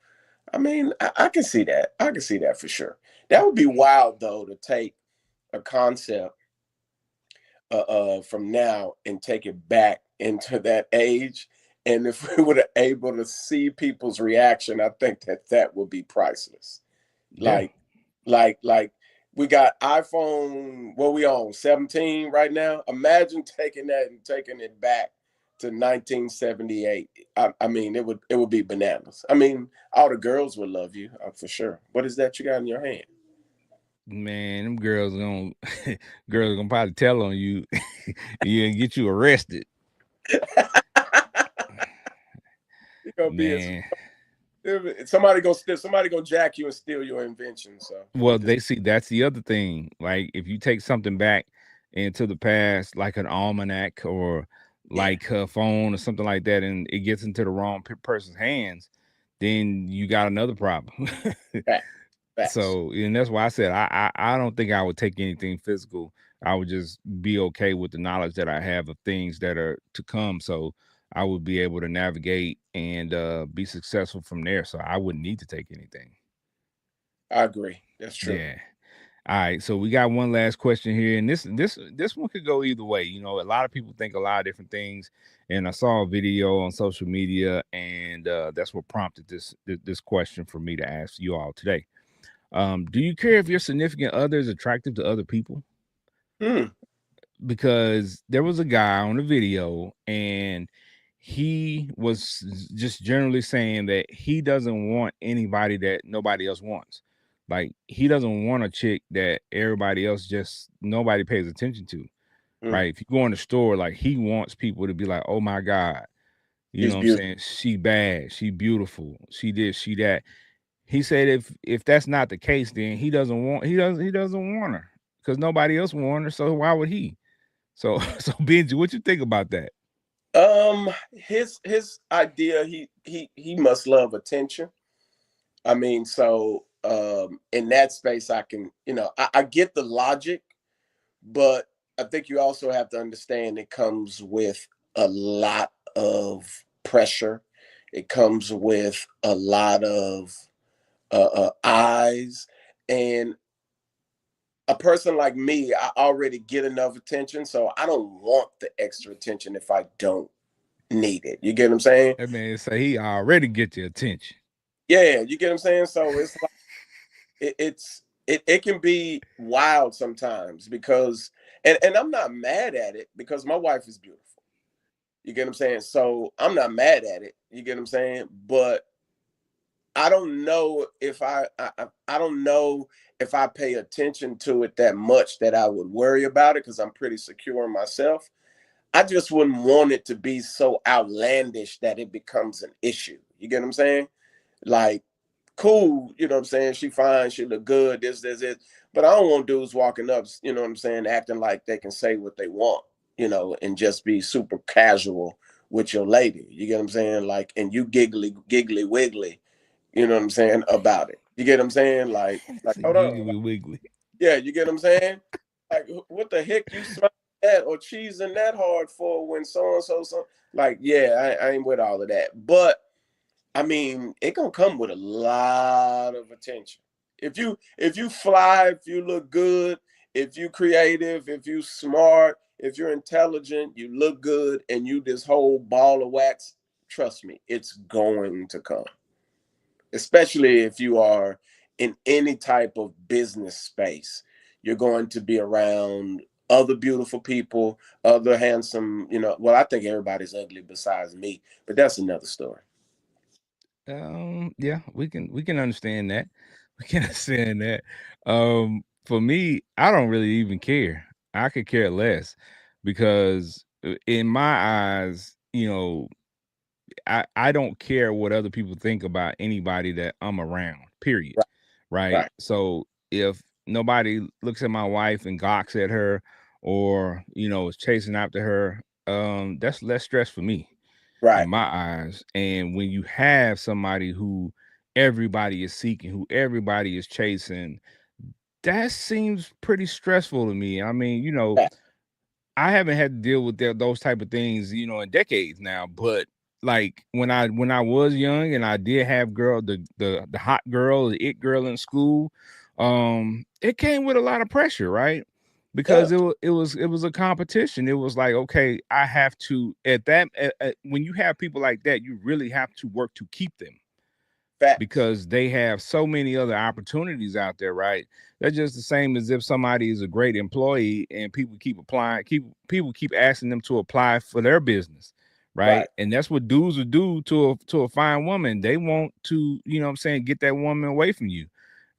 I mean, I can see that. I can see that for sure. That would be wild though to take a concept from now and take it back into that age. And if we were able to see people's reaction, I think that would be priceless. Yeah. Like, like we got iPhone. What we on 17 right now? Imagine taking that and taking it back to 1978. I mean, it would be bananas. I mean, all the girls would love you for sure. What is that you got in your hand? Man, them girls gonna girls gonna probably tell on you, yeah, and get you arrested. You're gonna be as Man. somebody gonna jack you and steal your invention. So Well, I'm just they see that's the other thing. Like if you take something back into the past, like an almanac or yeah, like a phone or something like that, and it gets into the wrong person's hands, then you got another problem. facts, facts. So, and that's why I said I don't think I would take anything physical. I would just be okay with the knowledge that I have of things that are to come. So I would be able to navigate and be successful from there. So I wouldn't need to take anything. I agree. That's true. Yeah. All right, so we got one last question here, and this one could go either way. You know, a lot of people think a lot of different things, and I saw a video on social media, and that's what prompted this question for me to ask you all today. Do you care if your significant other is attractive to other people? Hmm. Because there was a guy on the video, and he was just generally saying that he doesn't want anybody that nobody else wants. Like he doesn't want a chick that everybody else just nobody pays attention to. Hmm. Right. If you go in the store, like he wants people to be like, oh my God, you know She's what I'm beautiful. saying? She bad, she beautiful, she this, she that. He said if that's not the case, then he doesn't want her because nobody else want her. So why would he? So so Benji, what you think about that? His idea, he must love attention. I mean, so in that space, I can, I get the logic, but I think you also have to understand it comes with a lot of pressure. It comes with a lot of eyes, and a person like me, I already get enough attention, so I don't want the extra attention if I don't need it. You get what I'm saying? That man say he already get your attention. Yeah, you get what I'm saying. So it's like it can be wild sometimes because and I'm not mad at it because my wife is beautiful. You get what I'm saying? So I'm not mad at it. You get what I'm saying? But I don't know if I don't know if I pay attention to it that much that I would worry about it because I'm pretty secure in myself. I just wouldn't want it to be so outlandish that it becomes an issue. You get what I'm saying? Like, cool, you know what I'm saying? She fine, she look good, this. But I don't want dudes walking up, you know what I'm saying, acting like they can say what they want, and just be super casual with your lady. You get what I'm saying? Like, and you giggly wiggly, you know what I'm saying, about it. You get what I'm saying? Like, It's a hold on. giggly wiggly. Yeah, you get what I'm saying? Like, what the heck you smiling at or cheesing that hard for when so and so, like, yeah, I ain't with all of that. But I mean, it gonna come with a lot of attention. If you fly, if you look good, if you creative, if you smart, if you're intelligent, you look good, and you this whole ball of wax, trust me, it's going to come. Especially if you are in any type of business space. You're going to be around other beautiful people, other handsome, well, I think everybody's ugly besides me, but that's another story. Yeah, we can understand that. We can understand that. For me, I don't really even care. I could care less because in my eyes, I don't care what other people think about anybody that I'm around. Period. Right, Right. right, So if nobody looks at my wife and gawks at her, or is chasing after her, that's less stress for me in right. my eyes. And when you have somebody who everybody is seeking, who everybody is chasing, that seems pretty stressful to me. I mean, Fact. I haven't had to deal with those type of things, in decades now. But like when I was young and I did have the hot girl, the it girl in school, it came with a lot of pressure, right? Yeah, Because it was a competition. It was like, okay, I have to when you have people like that, you really have to work to keep them facts. because they have so many other opportunities out there, right? That's just the same as if somebody is a great employee and people keep asking them to apply for their business, right? Right. And that's what dudes would do to a fine woman. They want to, what I'm saying, get that woman away from you.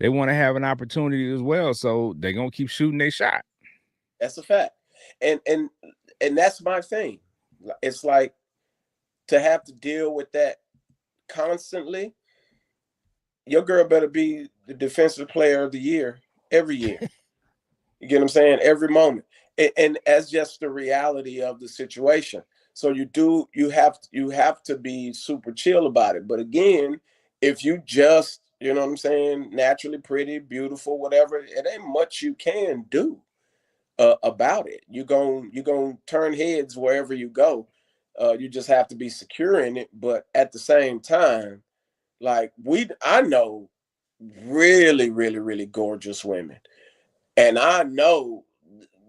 They want to have an opportunity as well, so they're gonna keep shooting their shot. That's a fact. And that's my thing. It's like to have to deal with that constantly. Your girl better be the defensive player of the year every year. You get what I'm saying? Every moment. And as just the reality of the situation. So you have to be super chill about it. But again, if you just, you know what I'm saying, naturally pretty, beautiful, whatever, it ain't much you can do about it. You going to turn heads wherever you go. You just have to be secure in it, but at the same time, like I know really, really, really gorgeous women. And I know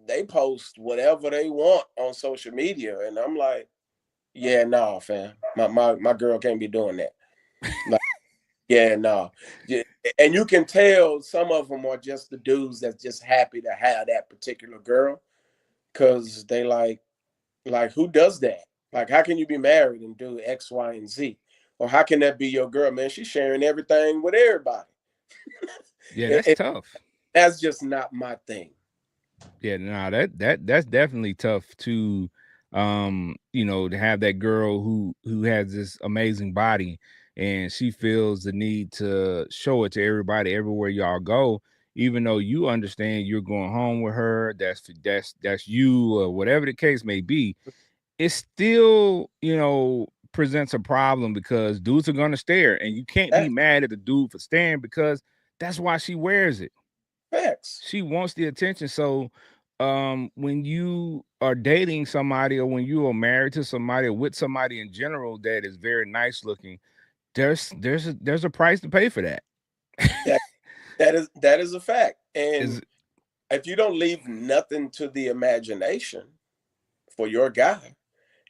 they post whatever they want on social media, and I'm like, yeah, nah, fam, my girl can't be doing that. Like, yeah, nah. Yeah. And you can tell some of them are just the dudes that's just happy to have that particular girl, because they like who does that? Like, how can you be married and do X, Y, and Z? Or how can that be your girl, man? She's sharing everything with everybody. Yeah, it, that's it- tough. that's just not my thing. Yeah, no, that's definitely tough to to have that girl who has this amazing body and she feels the need to show it to everybody everywhere y'all go, even though you understand you're going home with her, that's you or whatever the case may be. It still, presents a problem because dudes are gonna stare and you can't be That's mad at the dude for staring because that's why she wears it. facts. She wants the attention. So when you are dating somebody or when you are married to somebody or with somebody in general that is very nice looking, there's a price to pay for that. That that is a fact. And Is if you don't leave nothing to the imagination for your guy,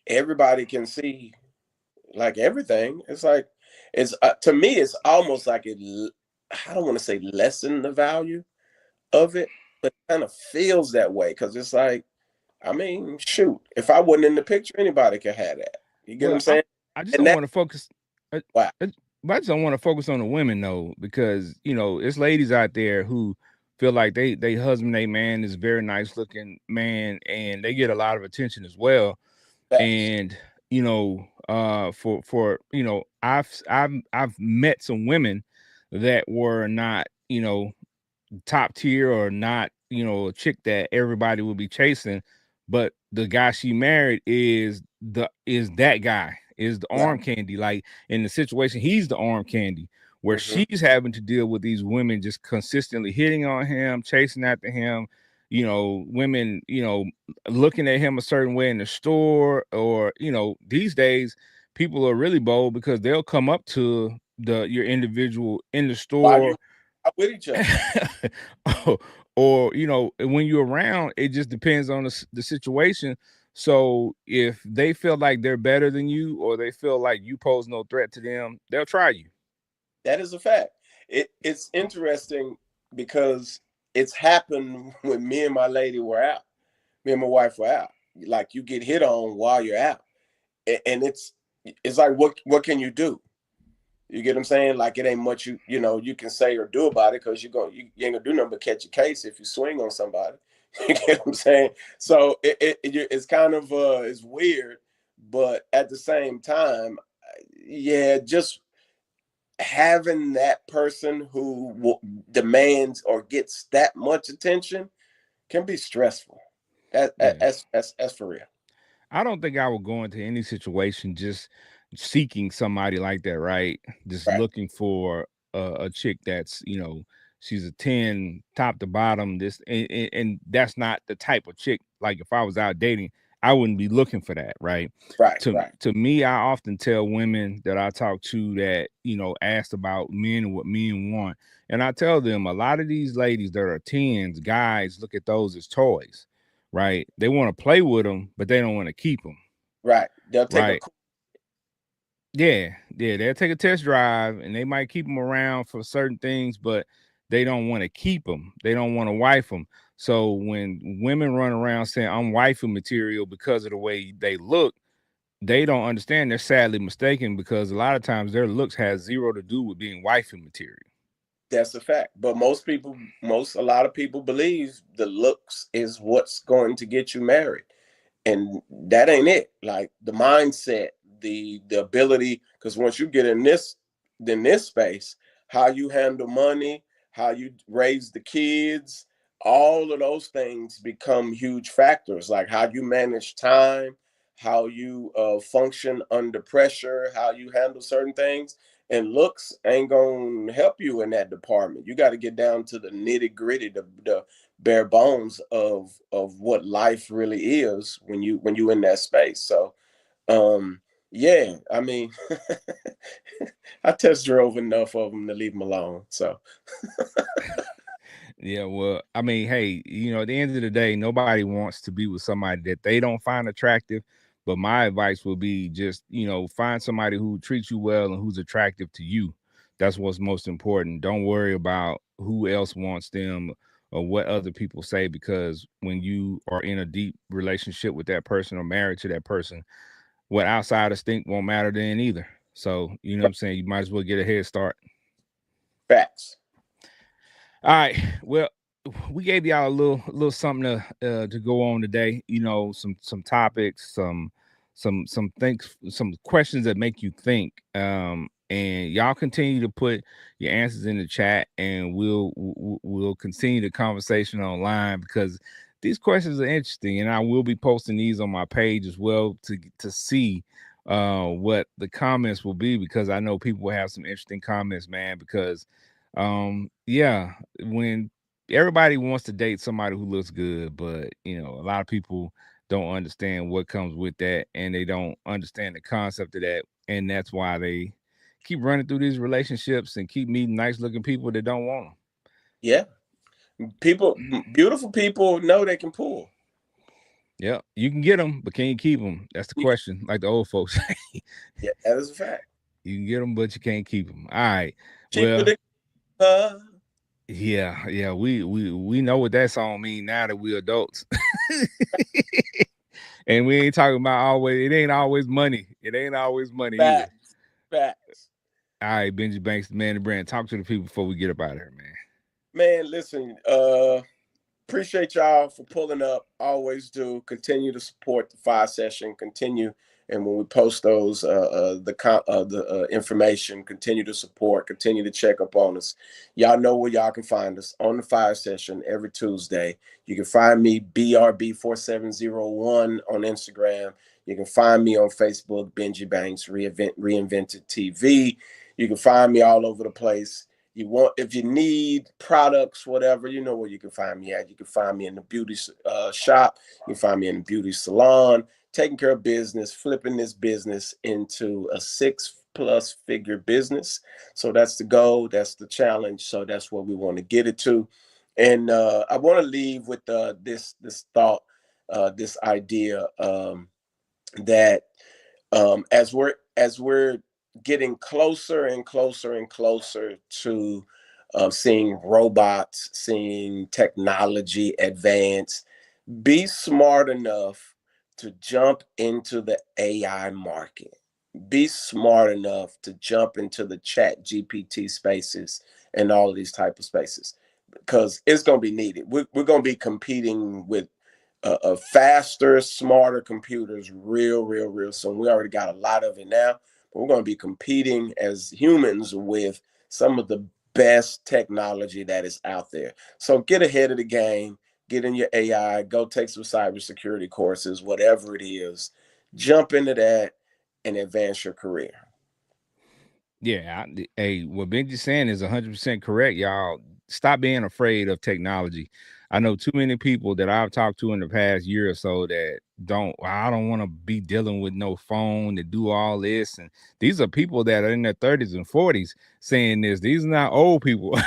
everybody can see like everything. It's like it's to me, it's almost like I don't want to say lessen the value of it, but it kind of feels that way because it's like, I mean, shoot, if I wasn't in the picture, anybody could have that. You get what I'm well, saying? I just And don't that want to focus. I, wow, I, but I just don't want to focus on the women though, because it's ladies out there who feel like they husband, they man is a very nice looking man, and they get a lot of attention as well. facts. And for I've met some women that were not top tier or not, a chick that everybody will be chasing, but the guy she married is that guy, is the Right. arm candy. Like in the situation, he's the arm candy where Hmm. she's having to deal with these women just consistently hitting on him, chasing after him, women, looking at him a certain way in the store, or these days people are really bold because they'll come up to the your individual in the While you store. out with each other. Oh, or when you're around, it just depends on the situation. So if they feel like they're better than you or they feel like you pose no threat to them, they'll try you. That is a fact. It's interesting because it's happened when me and my lady were out. Me and my wife were out. Like, you get hit on while you're out, and it's like, what can you do? You get what I'm saying? Like, it ain't much you can say or do about it, because you ain't gonna do nothing but catch a case if you swing on somebody. You get what I'm saying? So it's kind of it's weird, but at the same time, yeah, just having that person who demands or gets that much attention can be stressful. Yeah. That's for real. I don't think I would go into any situation just seeking somebody like that, right? Just Right, looking for a chick that's, she's a 10 top to bottom. And that's not the type of chick. Like if I was out dating, I wouldn't be looking for that, right? right, To right, to me, I often tell women that I talk to that, asked about men and what men want. And I tell them a lot of these ladies that are tens, guys look at those as toys, right? They want to play with them, but they don't want to keep them, right. They'll take a right? Yeah, they'll take a test drive and they might keep them around for certain things, but they don't want to keep them. They don't want to wife them. So when women run around saying I'm wifey material because of the way they look, they don't understand. They're sadly mistaken because a lot of times their looks has zero to do with being wifey material. That's a fact. But a lot of people believe the looks is what's going to get you married, and that ain't it. Like, the mindset, the ability, because once you get in this space, how you handle money, how you raise the kids, all of those things become huge factors. Like how you manage time, how you function under pressure, how you handle certain things. And looks ain't gonna help you in that department. You got to get down to the nitty gritty, the bare bones of what life really is when you in that space. So yeah, I mean, I test drove enough of them to leave them alone. So Yeah, well, I mean, hey, at the end of the day, nobody wants to be with somebody that they don't find attractive. But my advice would be just, find somebody who treats you well and who's attractive to you. That's what's most important. Don't worry about who else wants them or what other people say, because when you are in a deep relationship with that person or married to that person, what outsiders think won't matter then either. So, you know what I'm saying? You might as well get a head start. Facts. All right. Well, we gave y'all a little something to go on today. Some topics, some things, some questions that make you think. And y'all continue to put your answers in the chat, and we'll continue the conversation online, because these questions are interesting, and I will be posting these on my page as well to see what the comments will be, because I know people will have some interesting comments, man. Because yeah, when everybody wants to date somebody who looks good, but a lot of people don't understand what comes with that, and they don't understand the concept of that, and that's why they keep running through these relationships and keep meeting nice looking people that don't want them. Yeah. Beautiful people know they can pull. Yeah, you can get them, but can you keep them? That's the question. Like the old folks say, Yeah, that is a fact. you can get them, but you can't keep them. All right. Cheaper Well, than yeah, we know what that song mean now that we're adults. And we ain't talking about always. It ain't always money. It ain't always money either. facts. Facts. All right, Benji Banks, the man, the brand. Talk to the people before we get up out of here, man. Man, listen, appreciate y'all for pulling up. Always do. Continue to support the Fiyah Session. Continue, and when we post those, the information, continue to support. Continue to check up on us. Y'all know where y'all can find us on the Fiyah Session every Tuesday. You can find me BRB4701 on Instagram. You can find me on Facebook, Benji Banks Reinvented TV. You can find me all over the place. If you need products, whatever, you know where you can find me at. You can find me in the beauty shop. You can find me in the beauty salon, taking care of business, flipping this business into a 6+ figure business. So that's the goal. That's the challenge. So that's what we want to get it to. And I want to leave with this thought, this idea, that as we're getting closer and closer and closer to seeing robots, seeing technology advance, be smart enough to jump into the AI market. Be smart enough to jump into the chat GPT spaces and all of these type of spaces, because it's going to be needed. We're going to be competing with faster, smarter computers real soon. We already got a lot of it now, but we're going to be competing as humans with some of the best technology that is out there. So get ahead of the game, get in your AI, go take some cybersecurity courses, whatever it is, jump into that and advance your career. Yeah, hey, what Benji's saying is 100% correct, y'all. Stop being afraid of technology. I know too many people that I've talked to in the past year or so that I don't want to be dealing with no phone to do all this. And these are people that are in their 30s and 40s saying this. These are not old people.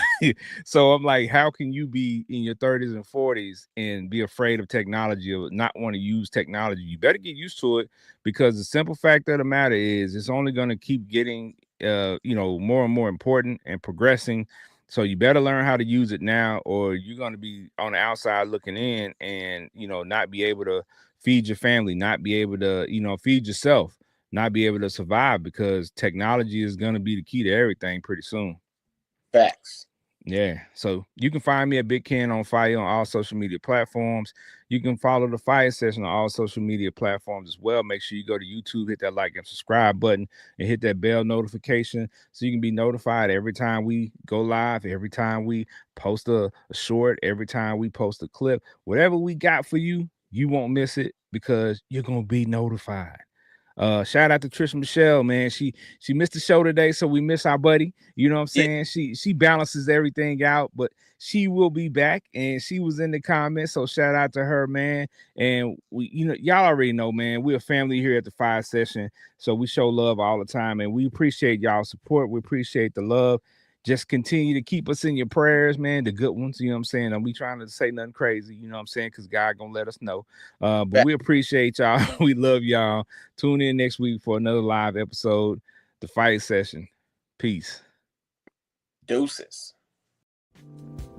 So I'm like, how can you be in your 30s and 40s and be afraid of technology or not want to use technology? You better get used to it, because the simple fact of the matter is it's only going to keep getting more and more important and progressing. So you better learn how to use it now, or you're going to be on the outside looking in and not be able to feed your family, not be able to feed yourself, not be able to survive, because technology is going to be the key to everything pretty soon. Facts. Yeah. So you can find me at Big Ken on Fire on all social media platforms. You can follow the Fiyah Session on all social media platforms as well. Make sure you go to YouTube, hit that like and subscribe button, and hit that bell notification so you can be notified every time we go live, every time we post a short, every time we post a clip. Whatever we got for you, you won't miss it, because you're going to be notified. Shout out to Trish Michelle, man. She missed the show today, so we miss our buddy. You know what I'm Yeah. saying? She balances everything out, but she will be back, and she was in the comments. So shout out to her, man. And we, y'all already know, man, we're a family here at the Fiyah Session, so we show love all the time, and we appreciate y'all support. We appreciate the love. just continue to keep us in your prayers, man. The good ones, you know what I'm saying? And we trying to say nothing crazy, you know what I'm saying? Because God gonna let us know. But we appreciate y'all. We love y'all. Tune in next week for another live episode, the Fiyah Session. Peace. Deuces.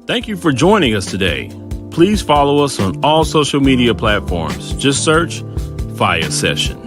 Thank you for joining us today. Please follow us on all social media platforms. Just search Fiyah Session.